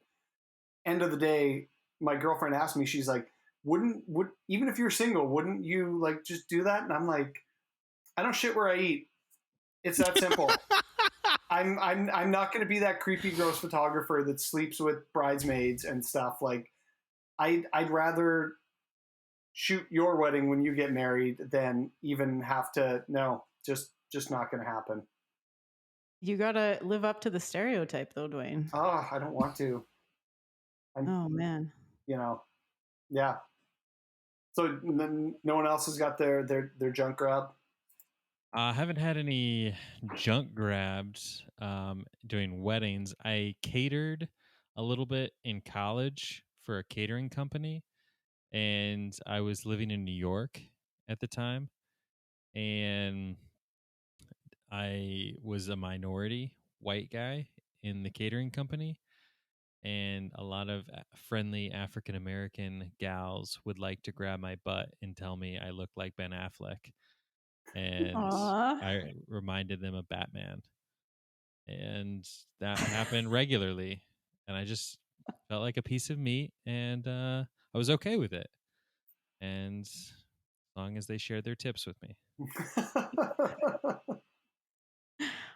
end of the day, my girlfriend asked me, she's like, would even if you're single, wouldn't you like just do that? And I'm like, I don't shit where I eat. It's that simple. I'm not going to be that creepy, gross photographer that sleeps with bridesmaids and stuff. Like, I'd rather shoot your wedding when you get married than even have to. No, just not going to happen. You gotta live up to the stereotype, though, Dwayne. Oh, I don't want to. Oh man. Yeah. So then no one else has got their junk grab. I haven't had any junk grabbed doing weddings. I catered a little bit in college for a catering company, and I was living in New York at the time, and I was a minority white guy in the catering company, and a lot of friendly African American gals would like to grab my butt and tell me I look like Ben Affleck, and Aw. I reminded them of Batman, and that happened regularly, and I just felt like a piece of meat, and I was okay with it, and as long as they shared their tips with me.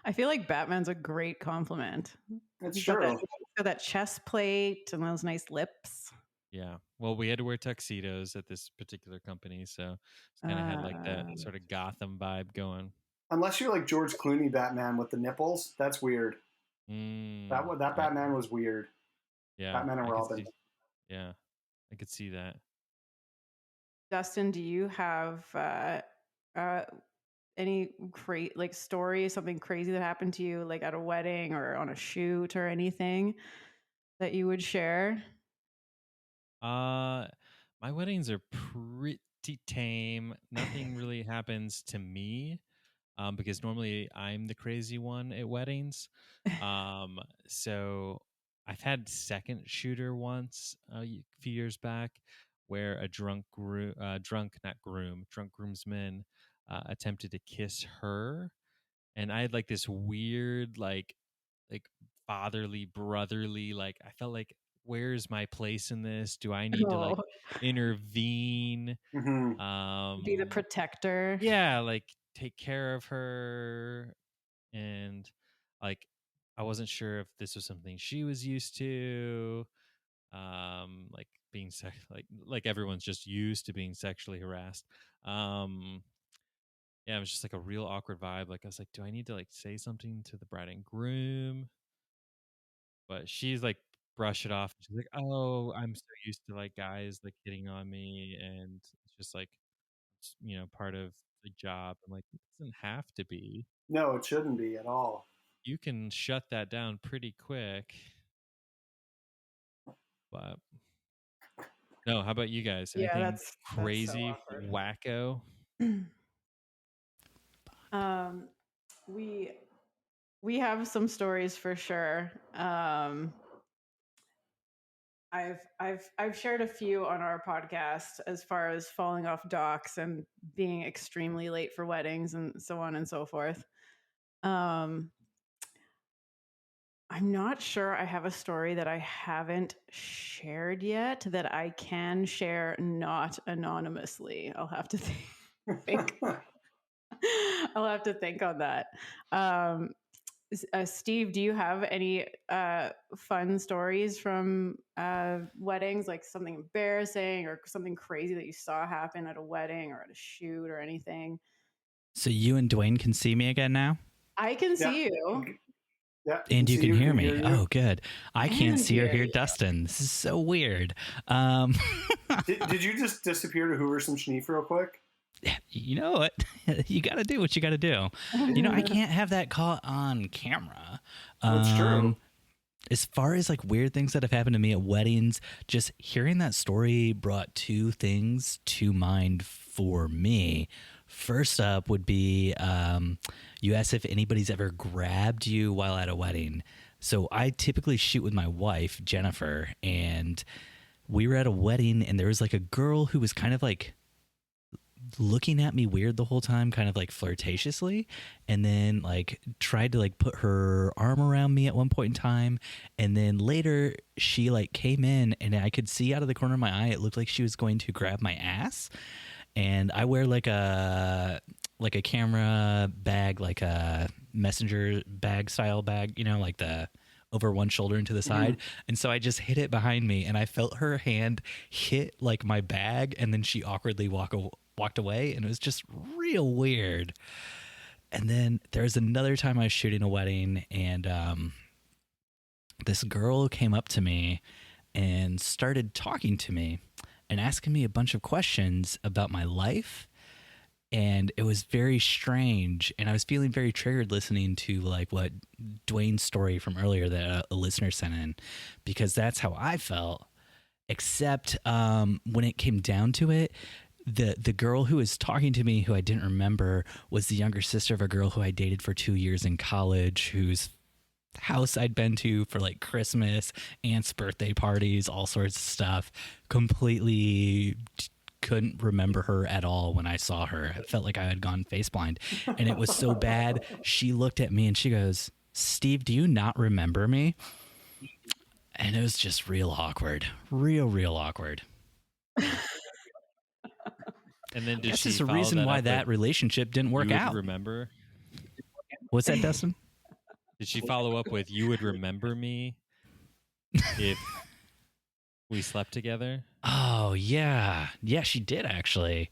I feel like Batman's a great compliment. It's He's got true. he's got that chest plate and those nice lips. Yeah. Well, we had to wear tuxedos at this particular company, so it's kind of had like that sort of Gotham vibe going. Unless you're like George Clooney Batman with the nipples, that's weird. That Yeah. Batman was weird. Yeah. Batman and Robin. Yeah, I could see that. Dustin, do you have any like story, something crazy that happened to you, like at a wedding or on a shoot or anything that you would share? My weddings are pretty tame. Nothing really happens to me, because normally I'm the crazy one at weddings. So I've had second shooter once a few years back, where a drunk groomsman attempted to kiss her, and I had like this weird like fatherly brotherly, like I felt like, where's my place in this? Do I need to like intervene? Mm-hmm. Be the protector. Yeah, like take care of her, and like I wasn't sure if this was something she was used to, like being like everyone's just used to being sexually harassed. Yeah, it was just like a real awkward vibe. Like I was like, do I need to like say something to the bride and groom? But she's like brush it off. She's like, oh, I'm so used to like guys like hitting on me, and it's just like part of the job. I'm like, it doesn't have to be. No, it shouldn't be at all. You can shut that down pretty quick. But no, how about you guys? Yeah, Anything that's crazy, so wacko? We have some stories for sure. I've shared a few on our podcast as far as falling off docks and being extremely late for weddings and so on and so forth. I'm not sure I have a story that I haven't shared yet that I can share not anonymously. I'll have to think. I'll have to think on that. Steve, do you have any fun stories from weddings, like something embarrassing or something crazy that you saw happen at a wedding or at a shoot or anything? So you and Dwayne can see me again now? I can see you. Yeah, and you can hear me. Hear you. Oh, good. I can't see or hear you. Dustin. This is so weird. Did you just disappear to hoover some schneef real quick? You know what? You got to do what you got to do. I can't have that caught on camera. That's true. As far as like weird things that have happened to me at weddings, just hearing that story brought two things to mind for me. First up would be you asked if anybody's ever grabbed you while at a wedding. So I typically shoot with my wife, Jennifer, and we were at a wedding and there was like a girl who was kind of like looking at me weird the whole time, kind of like flirtatiously, and then like tried to like put her arm around me at one point in time, and then later she like came in and I could see out of the corner of my eye it looked like she was going to grab my ass. And I wear like a camera bag, like a messenger bag style bag, like the over one shoulder and to the side. And so I just hit it behind me and I felt her hand hit like my bag, and then she awkwardly walked away, and it was just real weird. And then there's another time I was shooting a wedding, and this girl came up to me and started talking to me. and asking me a bunch of questions about my life. And it was very strange. And I was feeling very triggered listening to like what Dwayne's story from earlier that a listener sent in, because that's how I felt. Except when it came down to it, the girl who was talking to me, who I didn't remember, was the younger sister of a girl who I dated for 2 years in college, whose house I'd been to for like Christmas, aunt's birthday parties, all sorts of stuff. Completely couldn't remember her at all when I saw her. It felt like I had gone face blind. And it was so bad. She looked at me and she goes, "Steve, do you not remember me?" And it was just real awkward. Real awkward. And then This is the reason why that relationship didn't work out. Remember? What's that, Dustin? Did she follow up with, "You would remember me if we slept together"? Oh, yeah. Yeah, she did actually.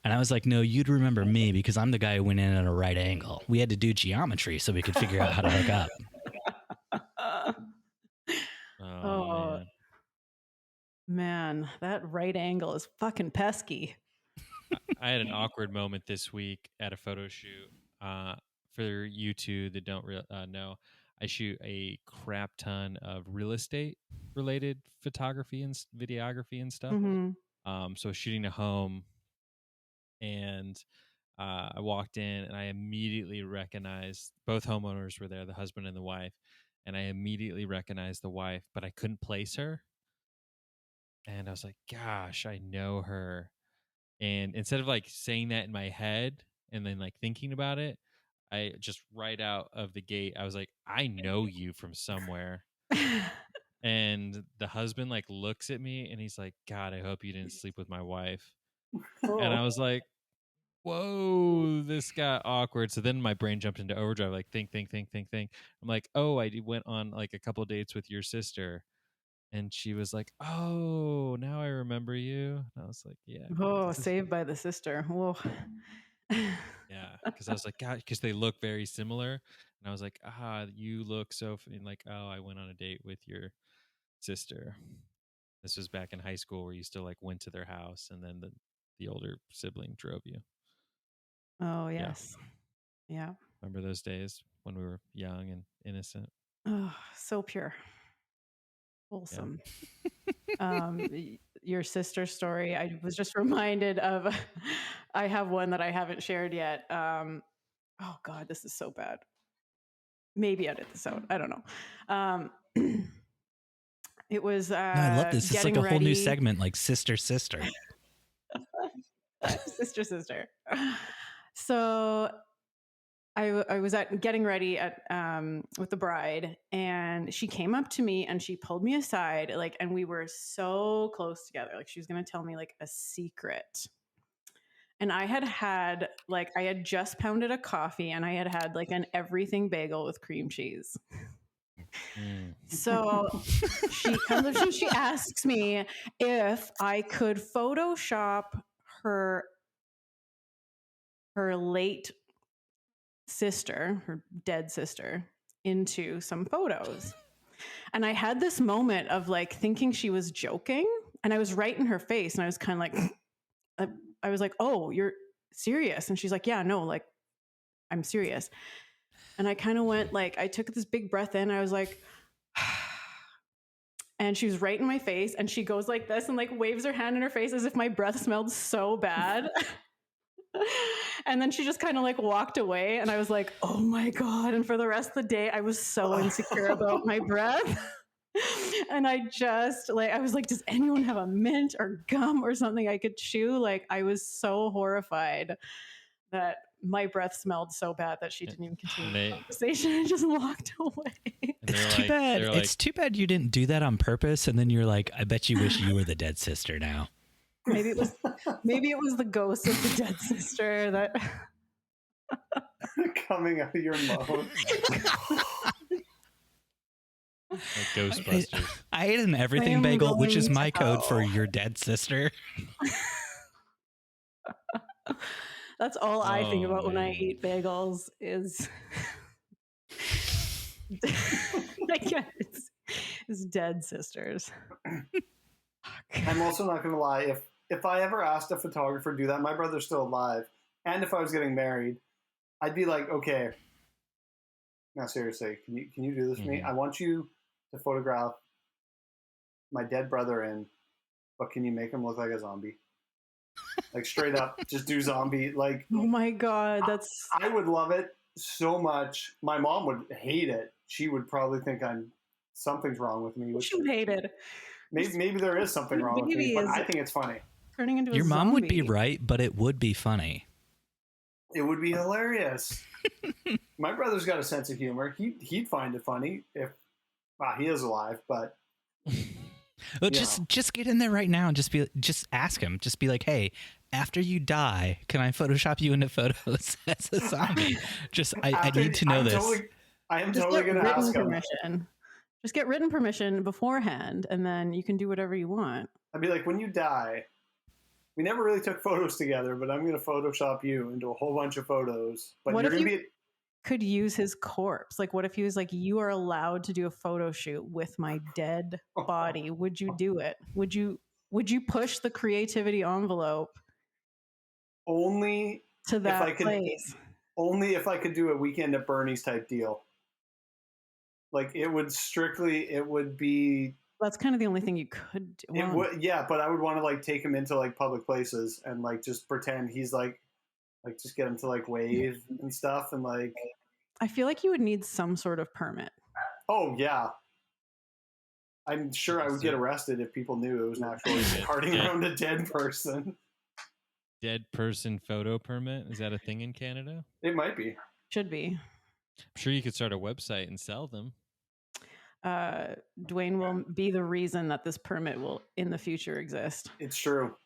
And I was like, "No, you'd remember me because I'm the guy who went in at a right angle. We had to do geometry so we could figure out how to hook up." Oh, man, that right angle is fucking pesky. I had an awkward moment this week at a photo shoot. For you two that don't know, I shoot a crap ton of real estate related photography and videography and stuff. Mm-hmm. So shooting a home, and I walked in and I immediately recognized both homeowners were there, the husband and the wife, and I immediately recognized the wife, but I couldn't place her. And I was like, "Gosh, I know her." And instead of like saying that in my head and then like thinking about it, I just right out of the gate, I was like, "I know you from somewhere." And the husband like looks at me and he's like, "God, I hope you didn't sleep with my wife." And I was like, whoa, this got awkward. So then my brain jumped into overdrive, like think. I'm like, "Oh, I went on like a couple dates with your sister." And she was like, "Oh, now I remember you." And I was like, "Yeah." Oh, saved by the sister. Whoa. Yeah, because I was like, "God," because they look very similar. And I was like, "You look so," and like, "Oh, I went on a date with your sister." This was back in high school where you still like went to their house and then the older sibling drove you. Oh, yes. Yeah. Remember those days when we were young and innocent? Oh, so pure. Wholesome. Your sister's story, I was just reminded of, I have one that I haven't shared yet. Oh God, this is so bad. Maybe edit this out. I don't know. It was No, I love this. It's like a whole new ready. segment, like sister. Sister. So I was getting ready with the bride, and she came up to me and she pulled me aside, like, and we were so close together. Like she was going to tell me like a secret. And I had just pounded a coffee and I had like an everything bagel with cream cheese. So she comes up and she asks me if I could Photoshop her late sister, her dead sister, into some photos. And I had this moment of like thinking she was joking, and I was right in her face, and I was kind of like, I was like, "Oh, you're serious?" And she's like, "Yeah, no, like I'm serious." And I kind of went like, I took this big breath in. I was like, and she was right in my face, and she goes like this and like waves her hand in her face as if my breath smelled so bad. And then she just kind of like walked away, and I was like, "Oh my God." And for the rest of the day, I was so insecure about my breath. And I was like, "Does anyone have a mint or gum or something I could chew?" Like I was so horrified that my breath smelled so bad that she didn't even continue the conversation and just walked away. It's too bad. It's too bad you didn't do that on purpose. And then you're like, "I bet you wish you were the dead sister now." Maybe it was the ghost of the dead sister that coming out of your mouth. Like Ghostbusters. I ate an everything bagel, which is my code for your dead sister. That's all I think about when I eat bagels is it's dead sisters. Fuck. I'm also not going to lie. If I ever asked a photographer to do that, my brother's still alive, and if I was getting married, I'd be like, okay, now seriously, can you do this for me? I want you to photograph my dead brother but can you make him look like a zombie? Like straight up, just do zombie. Like, oh my God, I would love it so much. My mom would hate it. She would probably think something's wrong with me. She would hate it. Maybe there is something wrong with me, but I think it's funny. Turning into Your a mom zombie. would be right, but it would be funny. It would be hilarious. My brother's got a sense of humor. He'd find it funny if he is alive, but Well, just get in there right now and just ask him. Just be like, hey, after you die, can I Photoshop you into photos as a zombie? I need to know this. I am totally going to ask him. Just get written permission beforehand, and then you can do whatever you want. I'd be like, when you die, we never really took photos together, but I'm going to Photoshop you into a whole bunch of photos. But what if you could use his corpse? Like, what if he was like, you are allowed to do a photo shoot with my dead body? Would you do it? Would you push the creativity envelope only to that place? Only if I could do a Weekend at Bernie's type deal. Like, it would be. That's kind of the only thing you could do. It would, yeah, but I would want to like take him into like public places and like just pretend he's like just get him to like wave and stuff and like. I feel like you would need some sort of permit. Oh yeah, I'm sure I would get arrested if people knew it was actually carting around a dead person. Dead person photo permit, is that a thing in Canada? It might be. Should be. I'm sure you could start a website and sell them. Dwayne will be the reason that this permit will in the future exist. It's true.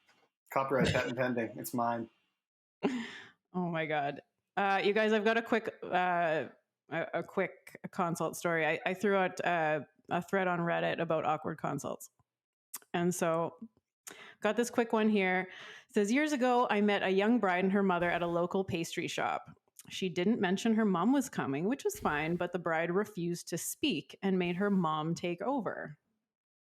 Copyright patent pending. It's mine. Oh my God. You guys, I've got a quick consult story. I threw out a thread on Reddit about awkward consults. And so got this quick one here. It says, years ago, I met a young bride and her mother at a local pastry shop. She didn't mention her mom was coming, which was fine, but the bride refused to speak and made her mom take over.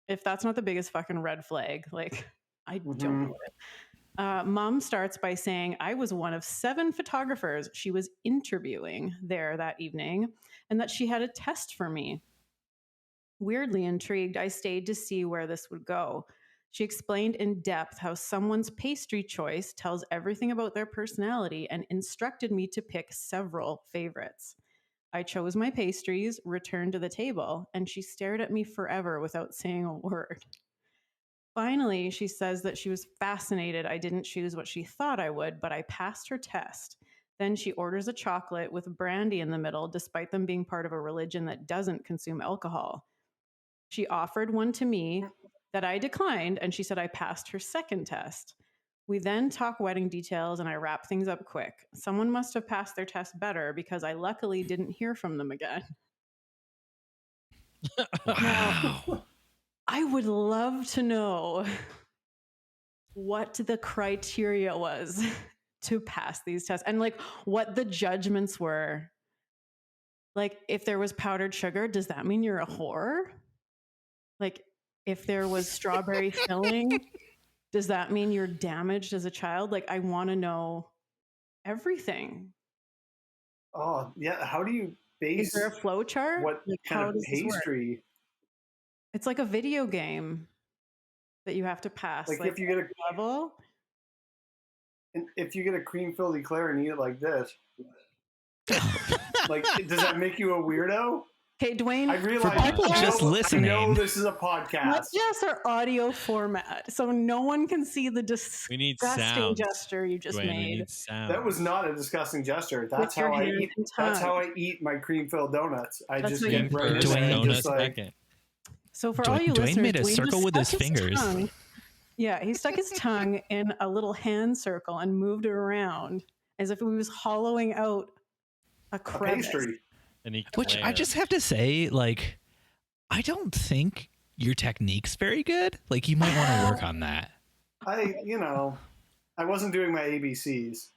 If that's not the biggest fucking red flag, like, I don't know it. Mom starts by saying I was one of 7 photographers she was interviewing there that evening and that she had a test for me. Weirdly intrigued, I stayed to see where this would go. She explained in depth how someone's pastry choice tells everything about their personality and instructed me to pick several favorites. I chose my pastries, returned to the table, and she stared at me forever without saying a word. Finally, she says that she was fascinated I didn't choose what she thought I would, but I passed her test. Then she orders a chocolate with brandy in the middle, despite them being part of a religion that doesn't consume alcohol. She offered one to me that I declined, and she said I passed her second test. We then talk wedding details, and I wrap things up quick. Someone must have passed their test better because I luckily didn't hear from them again. Wow. Now, I would love to know what the criteria was to pass these tests and like what the judgments were. Like, if there was powdered sugar, does that mean you're a whore? Like, if there was strawberry filling, does that mean you're damaged as a child? Like, I want to know everything. Oh, yeah. How do you base... Is there a flow chart? What like, kind of pastry? It's like a video game that you have to pass. Like if you get a level. And if you get a cream-filled eclair and eat it like this, like, does that make you a weirdo? Okay, Dwayne. I realize for people just listening. I know this is a podcast. That's just our audio format, so no one can see the disgusting gesture you just Dwayne, made. We need sound. That was not a disgusting gesture. That's how I eat. That's how I eat my cream-filled donuts. I just get right in there and just like. So for all you listeners, Dwayne made a circle with his fingers. Yeah, he stuck his tongue in a little hand circle and moved it around as if he was hollowing out a crevice. Pastry. Which I just have to say, like, I don't think your technique's very good. Like, you might want to work on that. I wasn't doing my ABCs.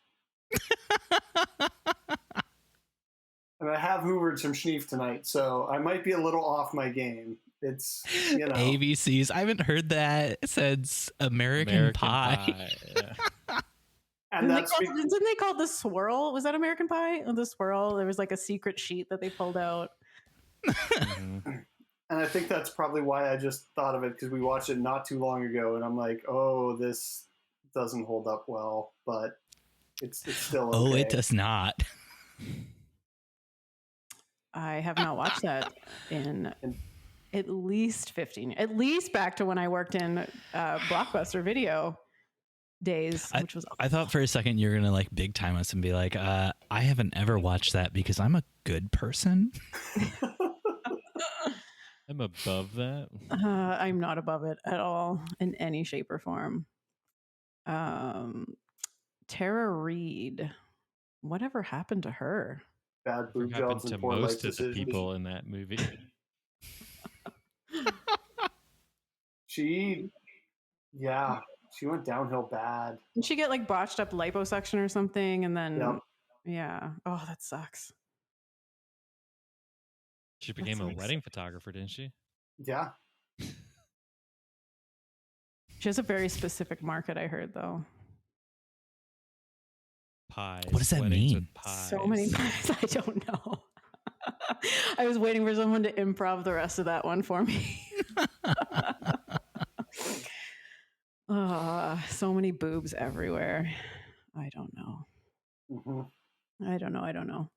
And I have hoovered some schneef tonight, so I might be a little off my game. It's, you know. ABCs. I haven't heard that since American Pie. Yeah. And didn't they call it the swirl? Was that American Pie? Oh, the swirl. There was like a secret sheet that they pulled out. Mm-hmm. And I think that's probably why I just thought of it, because we watched it not too long ago, and I'm like, oh, this doesn't hold up well, but it's still okay. Oh, it does not. I have not watched that in at least 15, at least back to when I worked in Blockbuster Video days, which was. I thought for a second you were gonna like big time us and be like, I haven't ever watched that because I'm a good person. I'm above that. I'm not above it at all in any shape or form. Tara Reid, whatever happened to her? Bad boob What happened jobs to and poor life most of the decisions. people in that movie? She went downhill bad. Didn't she get like botched up liposuction or something? And then, Yep. yeah. Oh, that sucks. She became a wedding photographer, didn't she? Yeah. She has a very specific market, I heard, though. Pies. What does that weddings mean? with pies. So many pies. I don't know. I was waiting for someone to improv the rest of that one for me. So many boobs everywhere. I don't know. Mm-hmm. I don't know.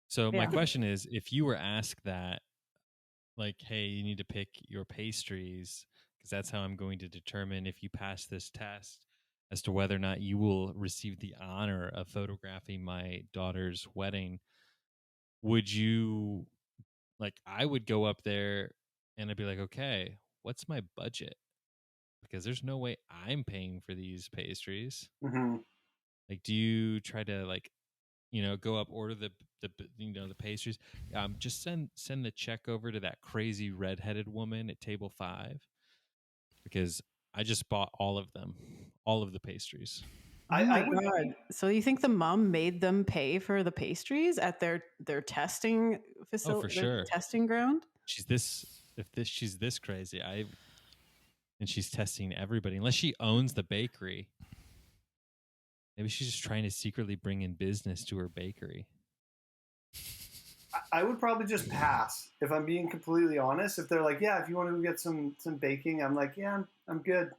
So my Yeah. question is, if you were asked that, like, hey, you need to pick your pastries, because that's how I'm going to determine if you pass this test as to whether or not you will receive the honor of photographing my daughter's wedding, would you, like, I would go up there and I'd be like, okay, what's my budget? Because there's no way I'm paying for these pastries. Mm-hmm. Like, do you try to, like, go up, order the pastries? Just send the check over to that crazy redheaded woman at table 5, because I just bought all of them, all of the pastries. Oh my God. So you think the mom made them pay for the pastries at their testing facility? Oh, for sure. Testing ground? She's this crazy. And she's testing everybody, unless she owns the bakery. Maybe she's just trying to secretly bring in business to her bakery. I would probably just pass, if I'm being completely honest. If they're like, yeah, if you want to get some baking, I'm like, yeah, I'm good.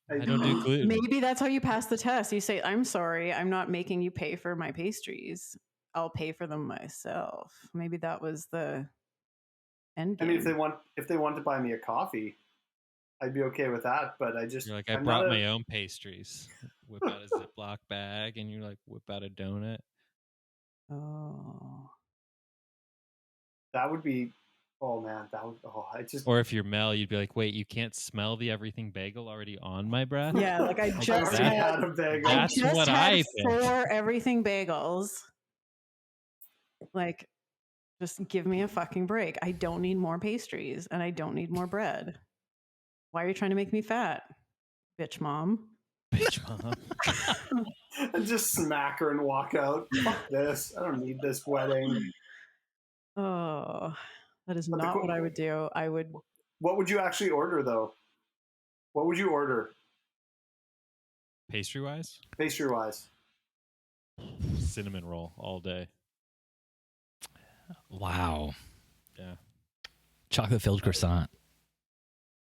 I don't do gluten. Maybe that's how you pass the test. You say, I'm sorry, I'm not making you pay for my pastries. I'll pay for them myself. Maybe that was the end game. I mean, if they want to buy me a coffee, I'd be okay with that. But You're like, I brought my own pastries. Whip out a Ziploc bag, and you're like, whip out a donut. Oh. That would be, oh man, that would, I just. Or if you're Mel, you'd be like, wait, you can't smell the everything bagel already on my breath? Yeah, like I just had a bagel. That's I just what had I think. 4 everything bagels. Like, just give me a fucking break. I don't need more pastries and I don't need more bread. Why are you trying to make me fat? Bitch mom. Bitch mom. And just smack her and walk out. Fuck this. I don't need this wedding. Oh, that is not what I would do. I would. What would you actually order, though? What would you order? Pastry-wise? Pastry-wise. Cinnamon roll all day. Wow. Yeah. Chocolate-filled croissant.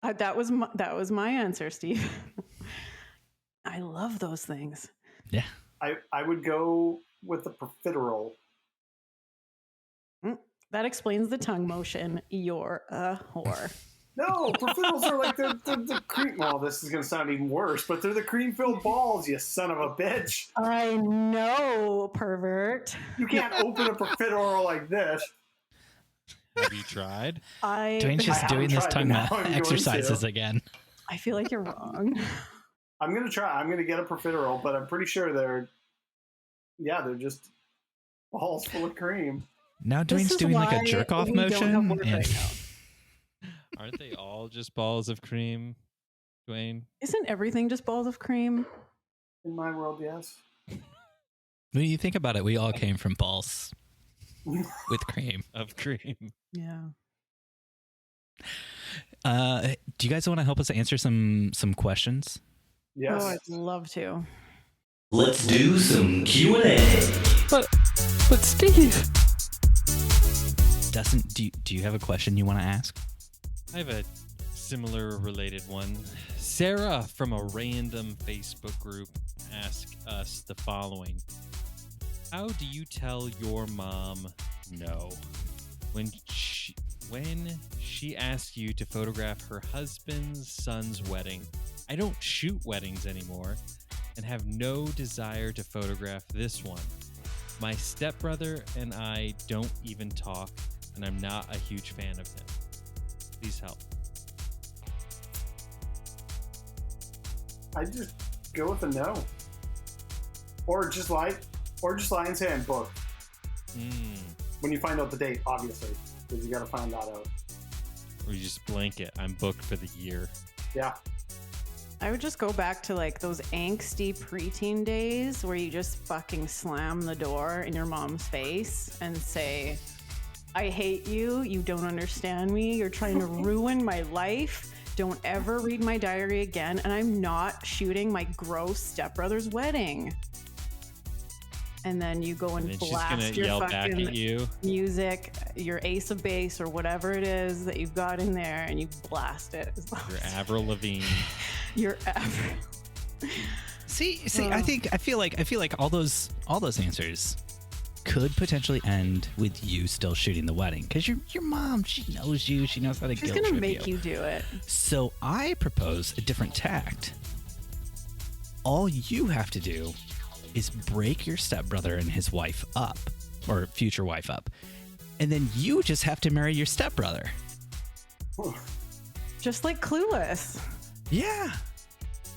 That was my answer, Steve. I love those things. Yeah. I would go with the profiterole. That explains the tongue motion. You're a whore. No, profiteroles are like the cream. Well, this is going to sound even worse, but they're the cream-filled balls, you son of a bitch. I know, pervert. You can't open a profiterole like this. Have you tried? Dwayne's just doing this tongue exercises again. I feel like you're wrong. I'm going to try. I'm going to get a profiterole, but I'm pretty sure they're just balls full of cream. Now Dwayne's doing like a jerk-off motion. Aren't they all just balls of cream, Dwayne? Isn't everything just balls of cream? In my world, yes. When you think about it, we all came from balls with cream. Of cream. Yeah. Do you guys want to help us answer some questions? Yes. Oh, I'd love to. Let's do some Q&A. But Steve, Dustin, do you have a question you want to ask? I have a similar related one. Sarah from a random Facebook group asked us the following. How do you tell your mom no when she asks you to photograph her husband's son's wedding? I don't shoot weddings anymore and have no desire to photograph this one. My stepbrother and I don't even talk, and I'm not a huge fan of him. Please help. I just go with a no, or just lie and say I'm booked. When you find out the date, obviously, because you got to find that out. Or you just blanket, I'm booked for the year. Yeah. I would just go back to like those angsty preteen days where you just fucking slam the door in your mom's face and say, I hate you. You don't understand me. You're trying to ruin my life. Don't ever read my diary again. And I'm not shooting my gross stepbrother's wedding. And then you go and blast your fucking music, your Ace of Base or whatever it is that you've got in there, and you blast it. Your Avril Lavigne. Your Avril. See, I feel like all those answers could potentially end with you still shooting the wedding because your mom, she knows you, she knows how to guilt trip you. She's gonna make you do it. So I propose a different tact. All you have to do is break your stepbrother and his wife up, or future wife up, and then you just have to marry your stepbrother. Just like Clueless. Yeah,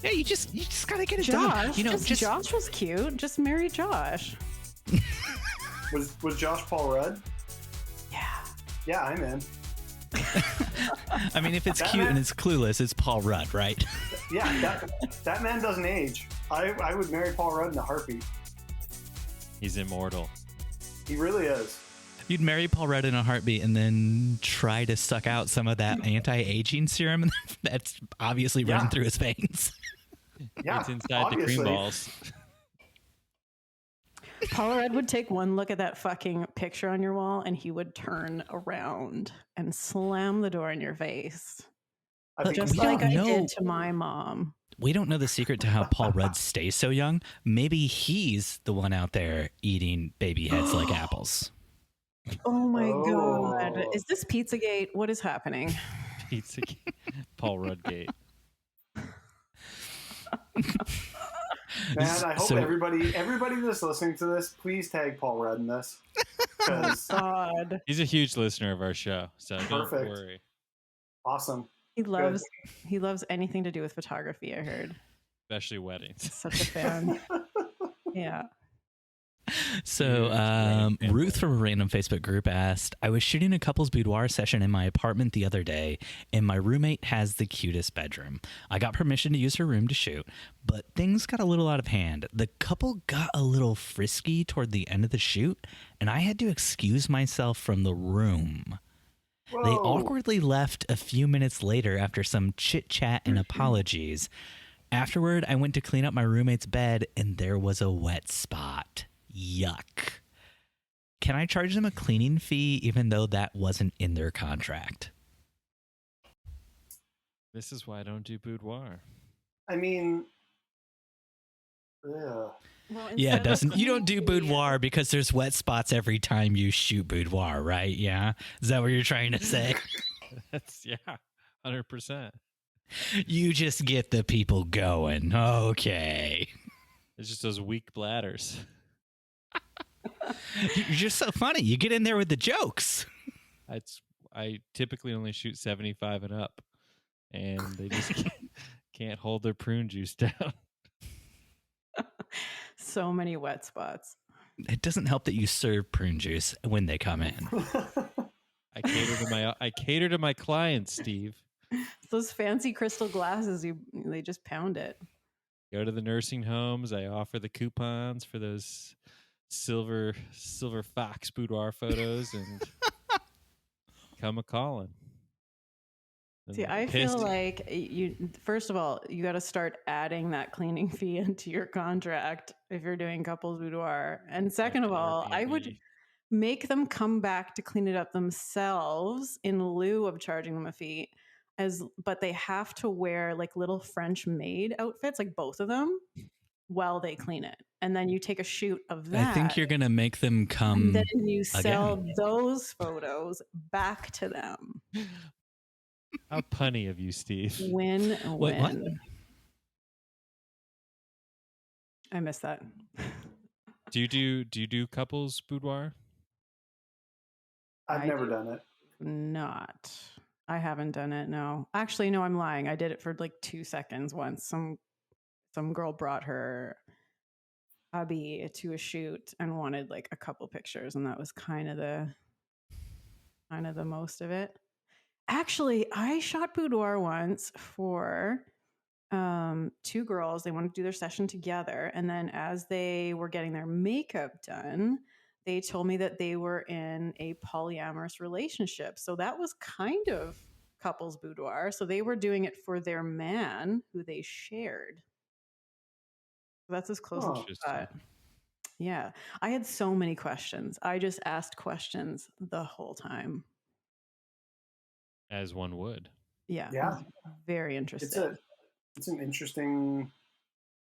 you just gotta get it Josh, done. You know, just Josh was cute. Just marry Josh. Was Josh Paul Rudd? Yeah. Yeah, I'm in. I mean, if it's cute and it's Clueless, it's Paul Rudd, right? Yeah, that man doesn't age. I would marry Paul Rudd in a heartbeat. He's immortal. He really is. You'd marry Paul Rudd in a heartbeat and then try to suck out some of that anti-aging serum that's obviously running through his veins. Yeah, it's inside obviously. the cream balls. Paul Rudd would take one look at that fucking picture on your wall and he would turn around and slam the door in your face. Just like I did to my mom. We don't know the secret to how Paul Rudd stays so young. Maybe he's the one out there eating baby heads like apples. Oh my God. Is this Pizzagate? What is happening? Pizzagate. Paul Ruddgate. Man, I hope everybody that's listening to this, please tag Paul Rudd in this. God. He's a huge listener of our show, so don't worry. Awesome. He loves anything to do with photography, I heard. Especially weddings. Such a fan. Yeah. So Ruth from a random Facebook group asked, I was shooting a couple's boudoir session in my apartment the other day, and my roommate has the cutest bedroom. I got permission to use her room to shoot, but things got a little out of hand. The couple got a little frisky toward the end of the shoot, and I had to excuse myself from the room. Whoa. They awkwardly left a few minutes later after some chit-chat and apologies. Afterward, I went to clean up my roommate's bed, and there was a wet spot. Yuck. Can I charge them a cleaning fee even though that wasn't in their contract? This is why I don't do boudoir. I mean, yeah, Dustin, you don't do boudoir because there's wet spots every time you shoot boudoir, right? Yeah? Is that what you're trying to say? That's 100%. You just get the people going. Okay. It's just those weak bladders. You're just so funny. You get in there with the jokes. I typically only shoot 75 and up, and they just can't hold their prune juice down. So many wet spots. It doesn't help that you serve prune juice when they come in. I cater to my clients, Steve. Those fancy crystal glasses, they just pound it. Go to the nursing homes. I offer the coupons for those silver fox boudoir photos, and come a calling. See, I feel like first of all, you got to start adding that cleaning fee into your contract if you're doing couples boudoir. And second of all, I would make them come back to clean it up themselves in lieu of charging them a fee. But they have to wear like little French maid outfits, like both of them, while they clean it. And then you take a shoot of that. I think you're going to make them come. And then you sell those photos back to them. How punny of you, Steve. Win. What? I missed that. Do you do couples boudoir? I've never done it. Not. I haven't done it. No. Actually, no, I'm lying. I did it for like 2 seconds once. Some girl brought her hubby to a shoot and wanted like a couple pictures, and that was kind of the most of it. Actually, I shot boudoir once for 2 girls. They wanted to do their session together, and then as they were getting their makeup done, they told me that they were in a polyamorous relationship. So that was kind of couples boudoir. So they were doing it for their man who they shared. So that's as close as I got. Yeah. I had so many questions. I just asked questions the whole time. As one would. Yeah. Very interesting. It's an interesting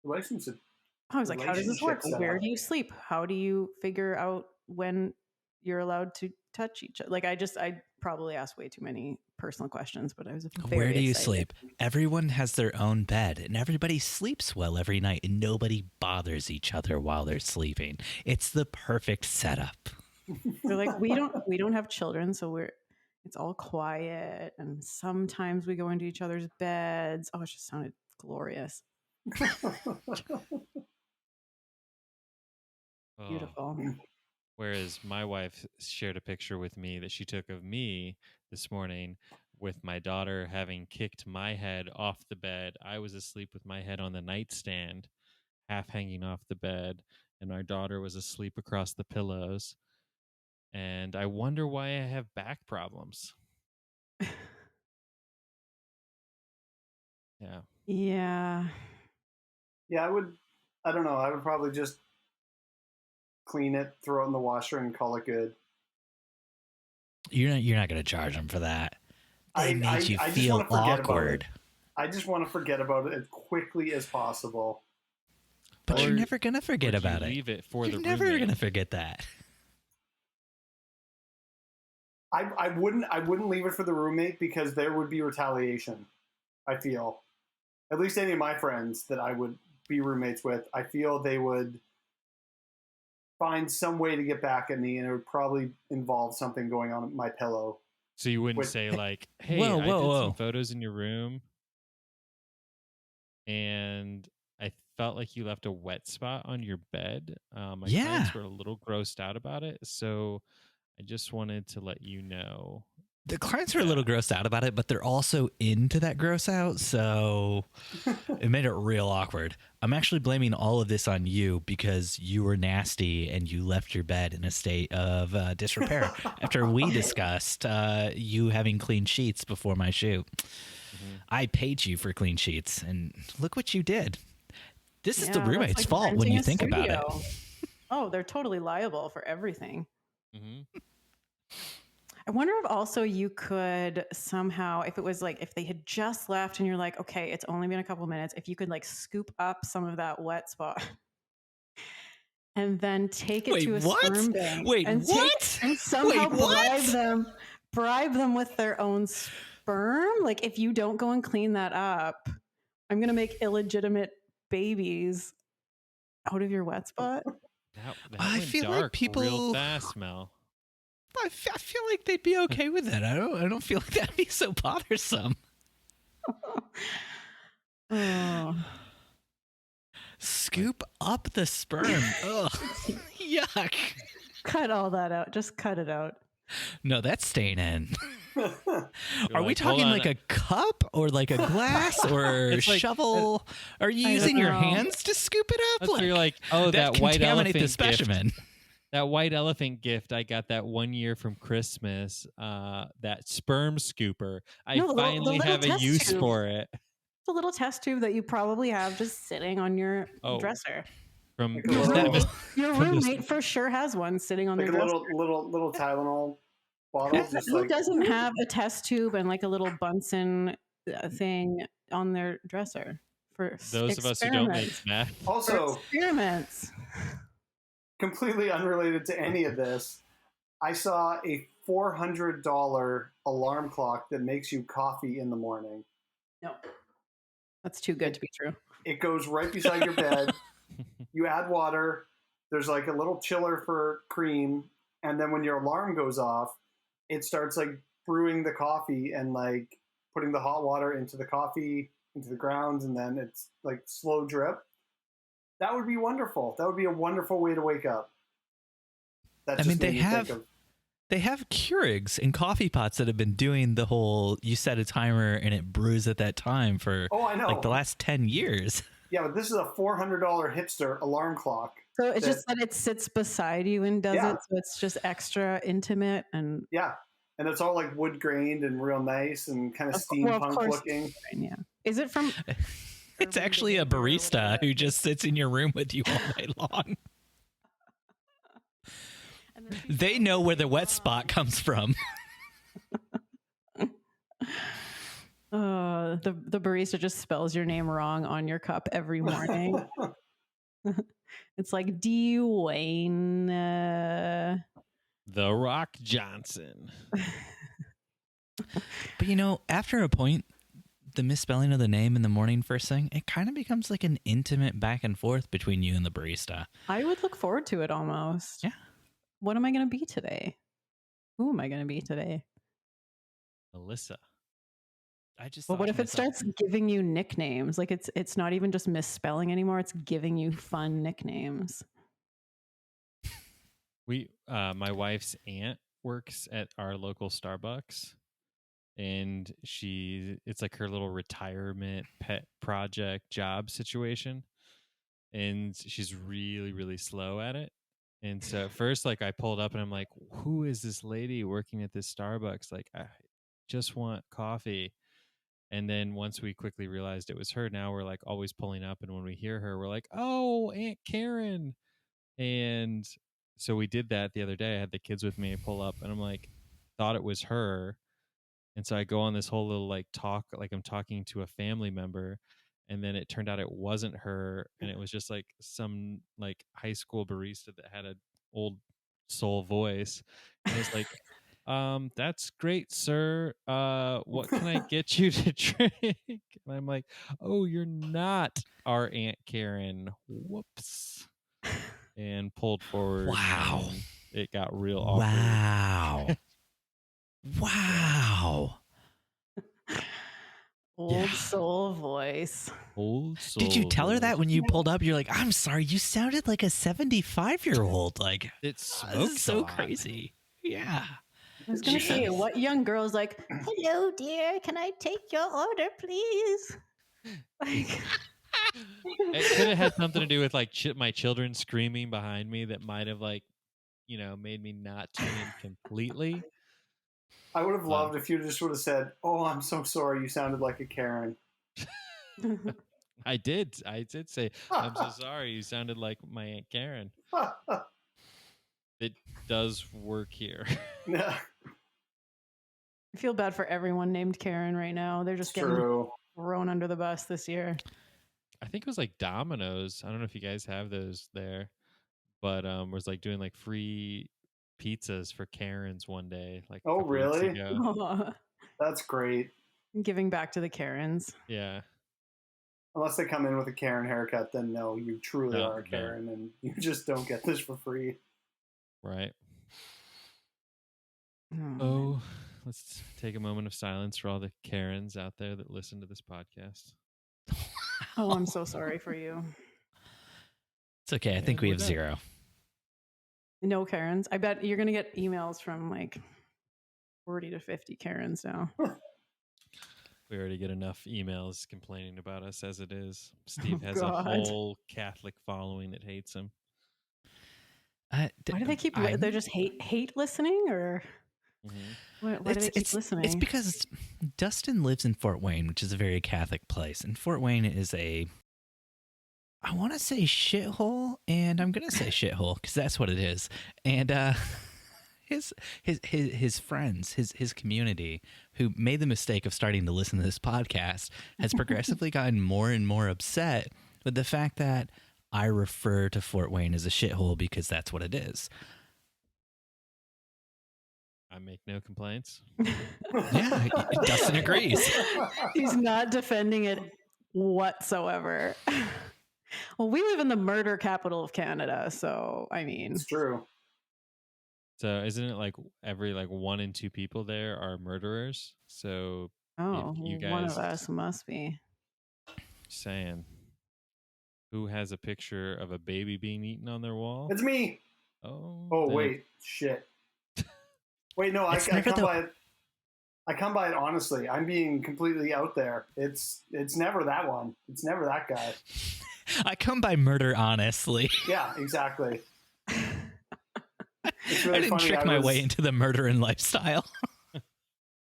relationship. I was like, how does this work? Where do you sleep? How do you figure out when you're allowed to touch each other? Like, I probably asked way too many personal questions, but I was very Where do you excited. sleep? Everyone has their own bed, and everybody sleeps well every night, and nobody bothers each other while they're sleeping. It's the perfect setup. They're like, we don't have children, so it's all quiet, and sometimes we go into each other's beds. Oh, it just sounded glorious. Beautiful. Whereas my wife shared a picture with me that she took of me this morning with my daughter having kicked my head off the bed. I was asleep with my head on the nightstand, half hanging off the bed, and our daughter was asleep across the pillows. And I wonder why I have back problems. Yeah. Yeah. Yeah, I don't know. I would probably just clean it, throw it in the washer, and call it good. You're not going to charge them for that. They made you feel awkward. I just want to forget about it as quickly as possible. But you're never going to forget about it. Leave it for you're the never roommate. going to forget that. I wouldn't leave it for the roommate because there would be retaliation. I feel, at least any of my friends that I would be roommates with, I feel they would find some way to get back at me, and it would probably involve something going on at my pillow. So you wouldn't say like, "Hey, whoa, I did whoa. some photos in your room, and I felt like you left a wet spot on your bed." My clients were a little grossed out about it, so I just wanted to let you know. The clients were a little grossed out about it, but they're also into that gross out, so it made it real awkward. I'm actually blaming all of this on you because you were nasty and you left your bed in a state of disrepair after we discussed you having clean sheets before my shoot. Mm-hmm. I paid you for clean sheets, and look what you did. This is the roommate's fault when you think about it. Oh, they're totally liable for everything. Mm-hmm. I wonder if also you could somehow, if it was like, if they had just left and you're like, okay, it's only been a couple minutes, if you could like scoop up some of that wet spot and then take it to a sperm bank. And somehow bribe them with their own sperm. Like, if you don't go and clean that up, I'm going to make illegitimate babies out of your wet spot. That I went feel dark like people real fast, Mel. I feel like they'd be okay with that. I don't feel like that'd be so bothersome. Scoop up the sperm. Ugh. Yuck. Cut all that out. Just cut it out. No, that's staying in. Are we like, talking like a cup or like a glass or a shovel? Are you using your hands to scoop it up? That's where you're like, oh, that white elephant the specimen. that white elephant gift I got that one year from Christmas, that sperm scooper. I No, the finally little have a test use tube. for it. It's a little test tube that you probably have just sitting on your Oh, dresser. from Like a Your, little- that room, mis- your from this- roommate for sure has one sitting on like their a dresser. little Tylenol bottle, just Who like doesn't have a test tube and like a little Bunsen thing on their dresser for those of us who don't make experiments? math. For also experiments. completely unrelated to any of this. I saw a $400 alarm clock that makes you coffee in the morning. No, that's too good to be true. It goes right beside your bed. You add water. There's like a little chiller for cream, and then when your alarm goes off, it starts like brewing the coffee and like putting the hot water into the coffee, into the grounds, and then it's like slow drip. That would be wonderful. That would be a wonderful way to wake up. That I just mean, made me think of they have Keurigs and coffee pots that have been doing the whole, you set a timer and it brews at that time for Oh, I know. like the last 10 years. Yeah, but this is a $400 hipster alarm clock. So it's just that it sits beside you and does Yeah. it, so it's just extra intimate and Yeah. And it's all like wood grained and real nice and kind of steampunk looking. Yeah. Is it from? It's actually a barista who just sits in your room with you all night long. They know where the wet spot comes from. The barista just spells your name wrong on your cup every morning. It's like Dwayne. The Rock Johnson. But you know, after a point, the misspelling of the name in the morning first thing, it kind of becomes like an intimate back and forth between you and the barista. I would look forward to it almost. Yeah. What am I going to be today? Who am I going to be today? Melissa. I just. Well, thought what to if it myself, starts giving you nicknames? Like it's not even just misspelling anymore. It's giving you fun nicknames. My wife's aunt works at our local Starbucks, and it's like her little retirement pet project job situation, and she's really, really slow at it. And so at first, like I pulled up and I'm like, who is this lady working at this Starbucks? Like, I just want coffee. And then once we quickly realized it was her, now we're like always pulling up. And when we hear her, we're like, oh, Aunt Karen. And so we did that the other day. I had the kids with me pull up and I'm like, thought it was her. And so I go on this whole little like talk, like I'm talking to a family member. And then it turned out it wasn't her. And it was just like some like high school barista that had an old soul voice. And it's like, that's great, sir. What can I get you to drink? And I'm like, oh, you're not our Aunt Karen. Whoops. And pulled forward. Wow. And it got real awkward. Wow. Wow. Old soul voice. Old soul. Did you tell her voice. that when you pulled up? You're like, I'm sorry, you sounded like a 75-year-old. Like, It this smokes is so a lot. crazy. Yeah. I was going to say, what young girl's like, hello, dear, can I take your order, please? Like, It could have had something to do with like my children screaming behind me that might have like, made me not tune in completely. I would have loved if you just would have said, "Oh, I'm so sorry. You sounded like a Karen." I did say, I'm so sorry. You sounded like my Aunt Karen. It does work here. Yeah, I feel bad for everyone named Karen right now. They're just getting true. thrown under the bus this year. I think it was like Domino's. I don't know if you guys have those there, but was like doing like free pizzas for Karens one day. Like a Oh, couple weeks really? ago. That's great. Giving back to the Karens. Yeah. Unless they come in with a Karen haircut, then no, you truly No, are a no. Karen, and you just don't get this for free. Right. Oh, Oh, let's take a moment of silence for all the Karens out there that listen to this podcast. Oh, I'm so sorry for you. It's okay. I think we we're have done. 0. No Karens. I bet you're going to get emails from like 40 to 50 Karens now. We already get enough emails complaining about us as it is. Steve Oh, has God. a whole Catholic following that hates him. Why do they keep? They're just hate listening, or why do they keep listening? It's because Dustin lives in Fort Wayne, which is a very Catholic place, and Fort Wayne is I want to say shithole, and I'm gonna say shithole because that's what it is. And his friends, his community, who made the mistake of starting to listen to this podcast, has progressively gotten more and more upset with the fact that I refer to Fort Wayne as a shithole because that's what it is. I make no complaints. Yeah, Dustin agrees. He's not defending it whatsoever. Well, we live in the murder capital of Canada, so I mean, It's true. So isn't it like every 1 in 2 people there are murderers? So if you guys, one of us must be. Saying, who has a picture of a baby being eaten on their wall? It's me. Oh, wait, shit. Wait, no, I come by it honestly. I'm being completely out there. It's never that one. It's never that guy. I come by murder honestly. Yeah, exactly. It's I really didn't funny. trick my way into the murder and lifestyle.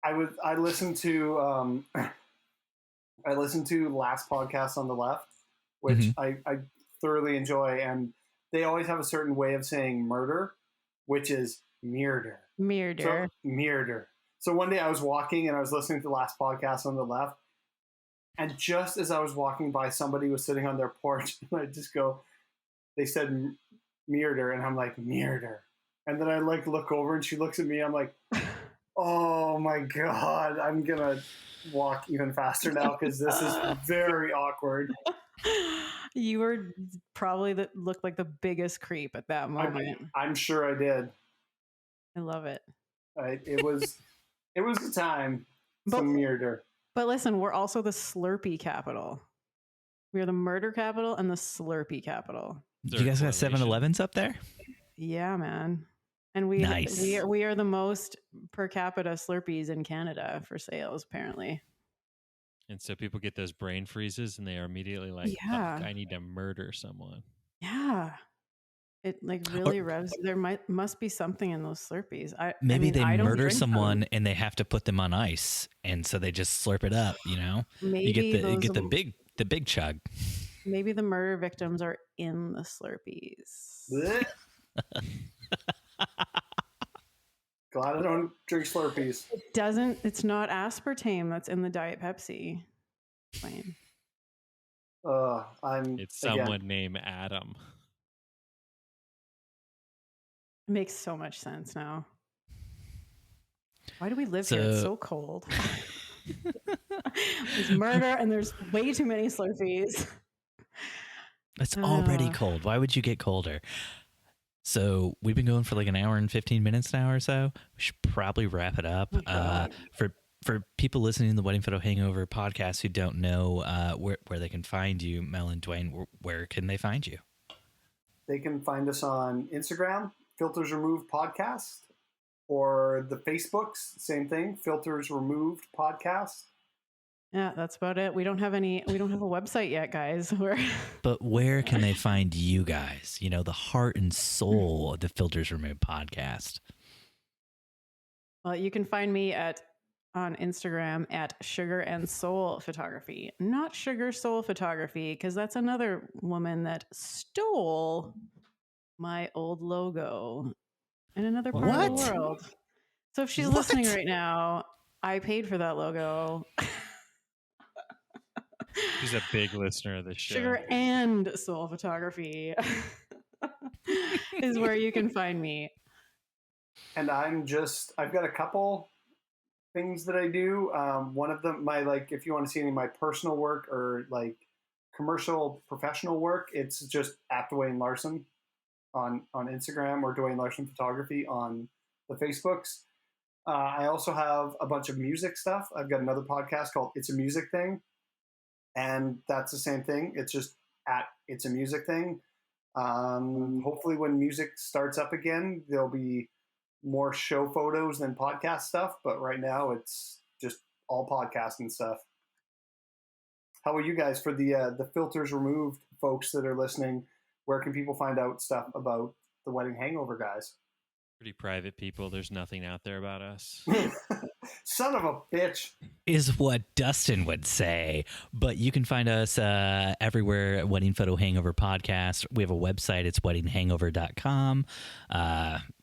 I listened to last podcast on the left, which I thoroughly enjoy, and they always have a certain way of saying murder, which is mearder. Mearder. So one day I was walking and I was listening to the last podcast on the left, and just as I was walking by, somebody was sitting on their porch, and I just go, they said mearder, and I'm like, mearder. And then I look over and she looks at me. I'm like, oh my God, I'm going to walk even faster now because this is very awkward. You were probably looked like the biggest creep at that moment. I'm sure I did. I love it. It was the time. Some mearder. But listen, we're also the Slurpee capital. We are the murder capital and the Slurpee capital. You guys got 7-Elevens up there? Yeah, man. And we are the most per capita Slurpees in Canada for sales, apparently. And so people get those brain freezes and they are immediately like, fuck, I need to murder someone. Yeah. It really revs. There must be something in those Slurpees. Maybe they murder someone and they have to put them on ice, and so they just slurp it up. Maybe you get the big chug. Maybe the murder victims are in the Slurpees. Glad I don't drink Slurpees. It's not aspartame that's in the Diet Pepsi. Fine. It's someone named Adam. It makes so much sense now. Why do we live here? It's so cold. There's murder and there's way too many Slurpees. It's already cold. Why would you get colder? So we've been going for like an hour and 15 minutes now or so. We should probably wrap it up. For people listening to the Wedding Photo Hangover podcast who don't know where they can find you, Mel and Dwayne, where can they find you? They can find us on Instagram, Filters Removed Podcast, or the Facebooks, same thing, Filters Removed Podcast. Yeah, that's about it. We don't have a website yet, guys. But where can they find you guys? The heart and soul of the Filters Removed podcast. Well, you can find me on Instagram at Sugar and Soul Photography, not Sugar Soul Photography, because that's another woman that stole my old logo in another part of the world. So if she's listening right now, I paid for that logo. She's a big listener of the show. Sugar and Soul Photography is where you can find me. And I've got a couple things that I do. One of them, if you want to see any of my personal work or commercial professional work, it's just at Dwayne Larson on Instagram, or Dwayne Larson Photography on the Facebooks. I also have a bunch of music stuff. I've got another podcast called It's a Music Thing, and that's the same thing. It's just at It's a Music Thing. Hopefully when music starts up again, there'll be more show photos than podcast stuff, but right now it's just all podcasting stuff. How about you guys, for the Filters Removed folks that are listening? Where can people find out stuff about the Wedding Hangover guys. Pretty private people. There's nothing out there about us. Son of a bitch. Is what Dustin would say. But you can find us everywhere at Wedding Photo Hangover Podcast. We have a website. It's weddinghangover.com.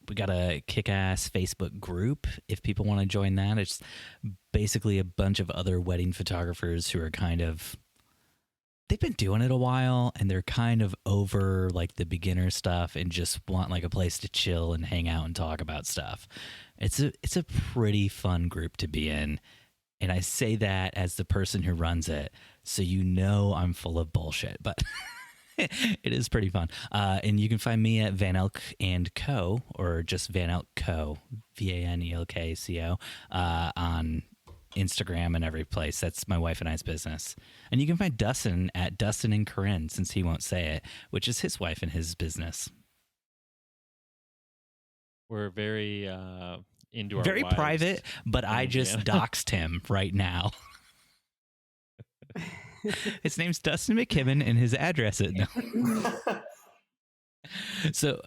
We got a kick-ass Facebook group if people want to join that. It's basically a bunch of other wedding photographers who are kind of... They've been doing it a while, and they're kind of over like the beginner stuff and just want like a place to chill and hang out and talk about stuff. It's a pretty fun group to be in, and I say that as the person who runs it, so you know I'm full of bullshit, but it is pretty fun. And you can find me at Van Elk and Co, or just Van Elk Co, VANELKCO, on Instagram and every place. That's my wife and I's business. And you can find Dustin at Dustin and Corinne, since he won't say it, which is his wife and his business. We're very into our very wives. private, but I just doxed him right now. His name's Dustin McKibben and his address is So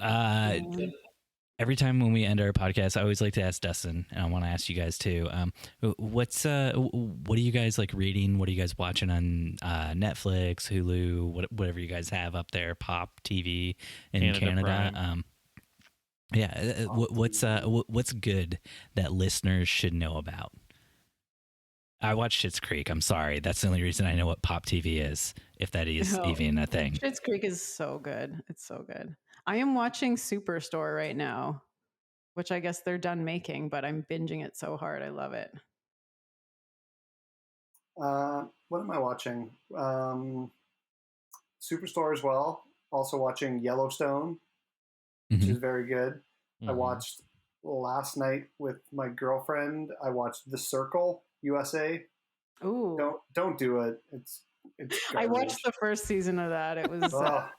every time when we end our podcast, I always like to ask Dustin, and I want to ask you guys too. What are you guys like reading? What are you guys watching on Netflix, Hulu, whatever you guys have up there, Pop TV in Canada? What's good that listeners should know about? I watch Schitt's Creek. I'm sorry, that's the only reason I know what Pop TV is, if that is even a thing. Schitt's Creek is so good. It's so good. I am watching Superstore right now, which I guess they're done making, but I'm binging it so hard. I love it. What am I watching? Superstore as well. Also watching Yellowstone, which is very good. I watched last night with my girlfriend. I watched The Circle USA. Ooh, don't do it. It's I watched the first season of that. It was. I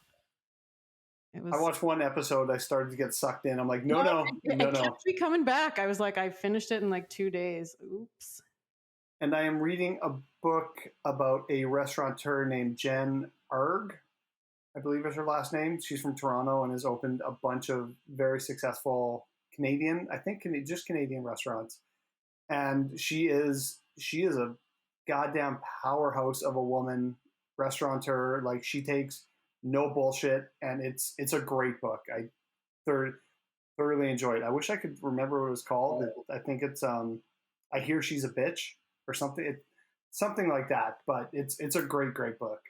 watched one episode. I started to get sucked in. I'm like, no. It kept me coming back. I was like, I finished it in like 2 days. Oops. And I am reading a book about a restaurateur named Jen Erg, I believe is her last name. She's from Toronto and has opened a bunch of very successful Canadian restaurants. And she is a goddamn powerhouse of a woman restaurateur. Like, she takes no bullshit, and it's a great book. I thoroughly enjoyed it. I wish I could remember what it was called. I think it's I Hear She's a Bitch or something. Something like that. But it's a great book.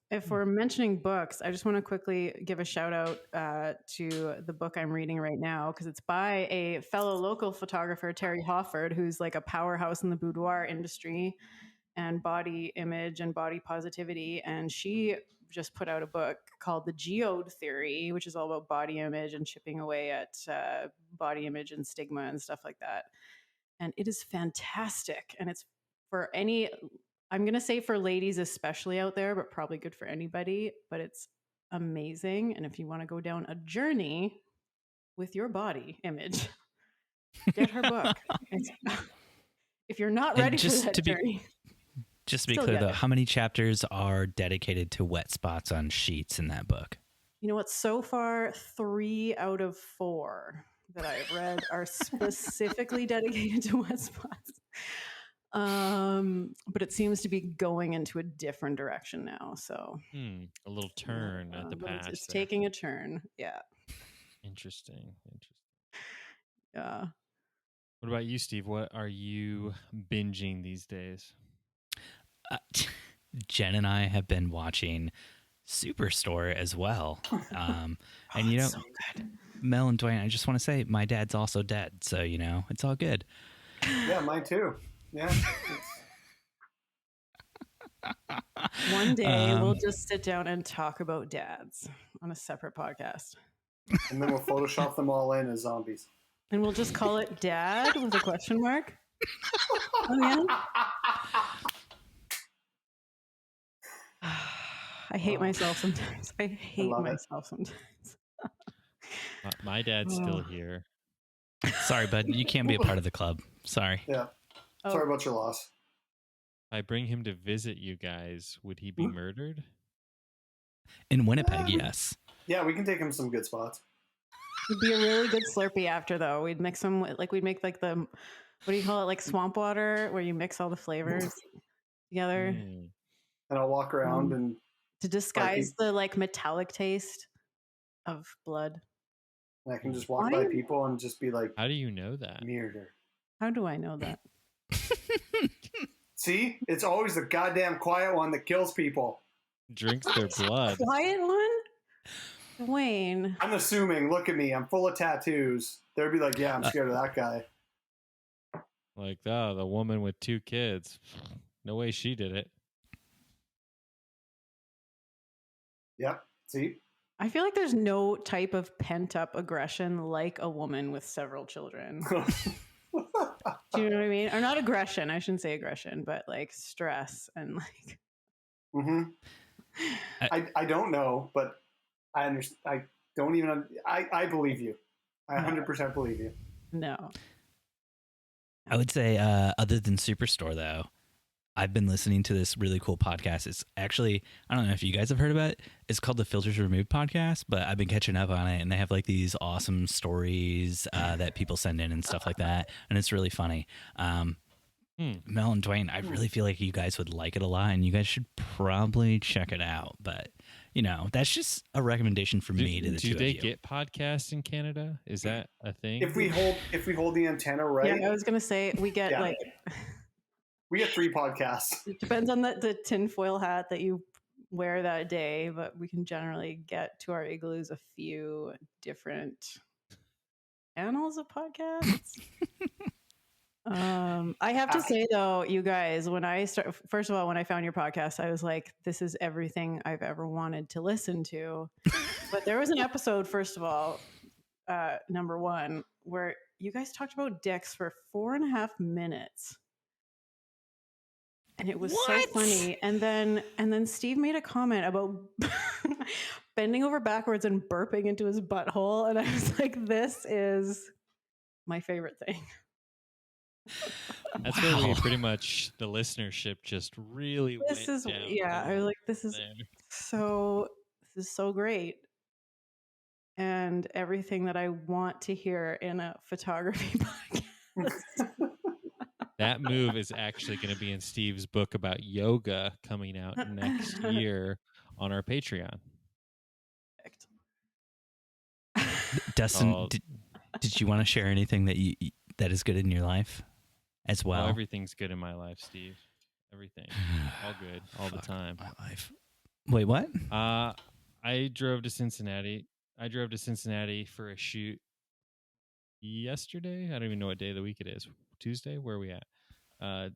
If we're mentioning books, I just want to quickly give a shout out to the book I'm reading right now, because it's by a fellow local photographer, Terry Hofford, who's like a powerhouse in the boudoir industry and body image and body positivity. And she just put out a book called The Geode Theory, which is all about body image and chipping away at body image and stigma and stuff like that. And it is fantastic. And it's for any... I'm going to say for ladies especially out there, but probably good for anybody, but it's amazing. And if you want to go down a journey with your body image, get her book. If you're not ready for that journey. Just to be clear though, how many chapters are dedicated to wet spots on sheets in that book? You know what? So far, 3 out of 4 that I've read are specifically dedicated to wet spots. But it seems to be going into a different direction now. So a little turn at the past. It's taking a turn. Yeah. Interesting. Yeah. What about you, Steve? What are you binging these days? Jen and I have been watching Superstore as well. And you know, so Mel and Dwayne, I just want to say my dad's also dead. So, you know, it's all good. Yeah, mine too. Yeah. One day we'll just sit down and talk about dads on a separate podcast. And then we'll Photoshop them all in as zombies. And we'll just call it Dad with a question mark. Oh, yeah? I hate myself sometimes. I hate myself sometimes. My dad's still here. Sorry, bud. You can't be a part of the club. Sorry. Yeah. Sorry about your loss. If I bring him to visit you guys, would he be murdered? In Winnipeg, yes. Yeah, we can take him some good spots. It'd be a really good Slurpee after, though. We'd mix them with, like, we'd make like the, what do you call it, like swamp water, where you mix all the flavors together Mm. And I'll walk around and to disguise the like metallic taste of blood. I can just walk by people and just be like, How do you know that? murder. How do I know that? See? It's always the goddamn quiet one that kills people. Drinks their blood. Quiet one? Dwayne. I'm assuming, look at me, I'm full of tattoos. They'd be like, yeah, I'm scared of that guy. Like, oh, the woman with 2 kids. No way she did it. Yep. See? I feel like there's no type of pent up aggression like a woman with several children. Do you know what I mean? Or not aggression. I shouldn't say aggression, but like stress and like. Mm-hmm. I don't know, but I understand. I don't even. I believe you. I 100% believe you. No. I would say, other than Superstore, though, I've been listening to this really cool podcast. It's actually, I don't know if you guys have heard about it. It's called the Filters Removed podcast, but I've been catching up on it, and they have like these awesome stories that people send in and stuff like that, and it's really funny. Mel and Dwayne, I really feel like you guys would like it a lot, and you guys should probably check it out. But you know, that's just a recommendation from me to the two of you. Do they get podcasts in Canada? Is that a thing? If we hold the antenna right, Yeah, I was gonna say we get like. We get 3 podcasts. It depends on the tinfoil hat that you wear that day, but we can generally get to our igloos a few different channels of podcasts. I have to say though, you guys, when I first of all, when I found your podcast, I was like, this is everything I've ever wanted to listen to. But there was an episode, first of all, number 1, where you guys talked about dicks for 4.5 minutes. And it was so funny. And then Steve made a comment about bending over backwards and burping into his butthole. And I was like, this is my favorite thing. That's where we pretty much, the listenership just really went down. Yeah, I was like, this is so great. And everything that I want to hear in a photography podcast. That move is actually going to be in Steve's book about yoga coming out next year on our Patreon. Dustin, did you want to share anything that is good in your life as well? Oh, everything's good in my life, Steve. Everything. All good. All the time. My life. Wait, what? I drove to Cincinnati. For a shoot yesterday. I don't even know what day of the week it is. Tuesday? Where are we at? And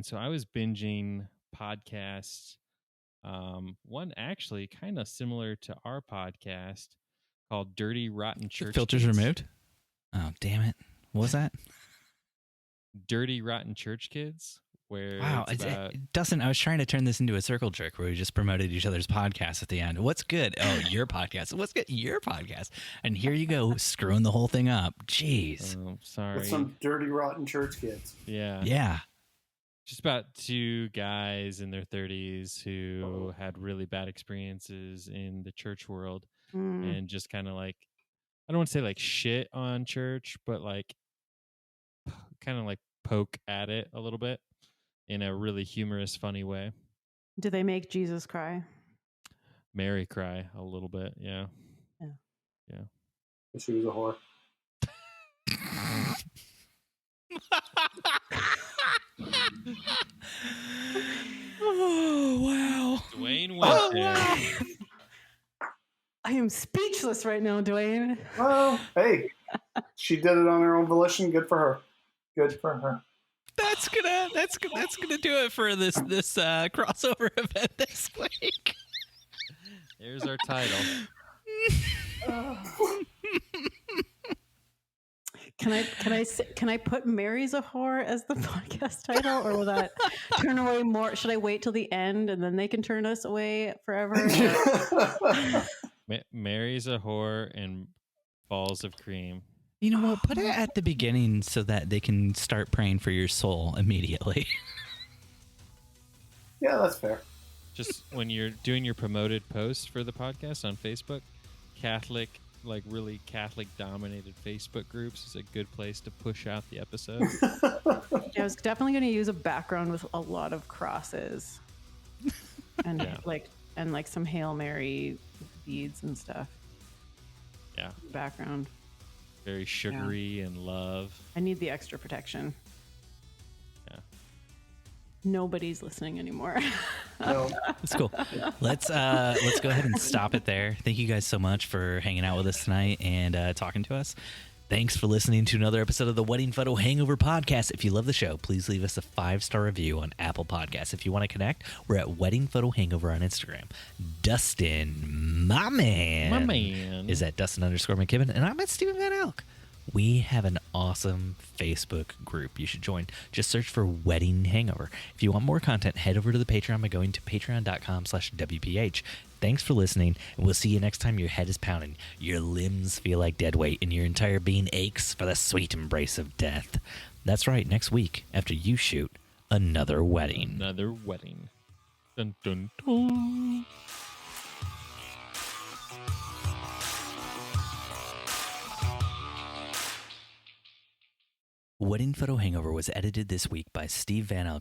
so I was binging podcasts. One actually kind of similar to our podcast called Dirty Rotten Church Filters Kids. Removed? Oh, damn it. What was that? Dirty Rotten Church Kids. Where wow, Dustin, I was trying to turn this into a circle jerk where we just promoted each other's podcasts at the end. What's good? Oh, your podcast. What's good? Your podcast. And here you go, screwing the whole thing up. Jeez. Oh, sorry. With some dirty, rotten church kids. Yeah. Yeah. Just about 2 guys in their 30s who had really bad experiences in the church world and just kind of like, I don't want to say like shit on church, but like kind of like poke at it a little bit. In a really humorous, funny way. Do they make Jesus cry? Mary cry a little bit, yeah. She was a whore. Oh, wow. Dwayne went there. Wow. I am speechless right now, Dwayne. Well, hey, she did it on her own volition. Good for her. Good for her. That's gonna do it for this crossover event this week. There's our title. Can I put Mary's a whore as the podcast title, or will that turn away more? Should I wait till the end and then they can turn us away forever? Mary's a whore and balls of cream. You know what? Put it at the beginning so that they can start praying for your soul immediately. Yeah, that's fair. Just when you're doing your promoted post for the podcast on Facebook, Catholic like really Catholic dominated Facebook groups is a good place to push out the episode. I was definitely going to use a background with a lot of crosses and like some Hail Mary beads and stuff. Yeah. Background. Very sugary and love. I need the extra protection. Yeah. Nobody's listening anymore. No. That's cool. Let's go ahead and stop it there. Thank you guys so much for hanging out with us tonight and talking to us. Thanks for listening to another episode of the Wedding Photo Hangover podcast. If you love the show, please leave us a 5-star review on Apple Podcasts. If you want to connect, we're at Wedding Photo Hangover on Instagram. Dustin, my man, is at Dustin_McKibben, and I'm at Steven Van Elk. We have an awesome Facebook group you should join. Just search for Wedding Hangover. If you want more content, head over to the Patreon by going to patreon.com/WPH. Thanks for listening, and we'll see you next time your head is pounding, your limbs feel like dead weight, and your entire being aches for the sweet embrace of death. That's right, next week, after you shoot another wedding. Another wedding. Dun, dun, dun. Wedding Photo Hangover was edited this week by Steve Van Elk.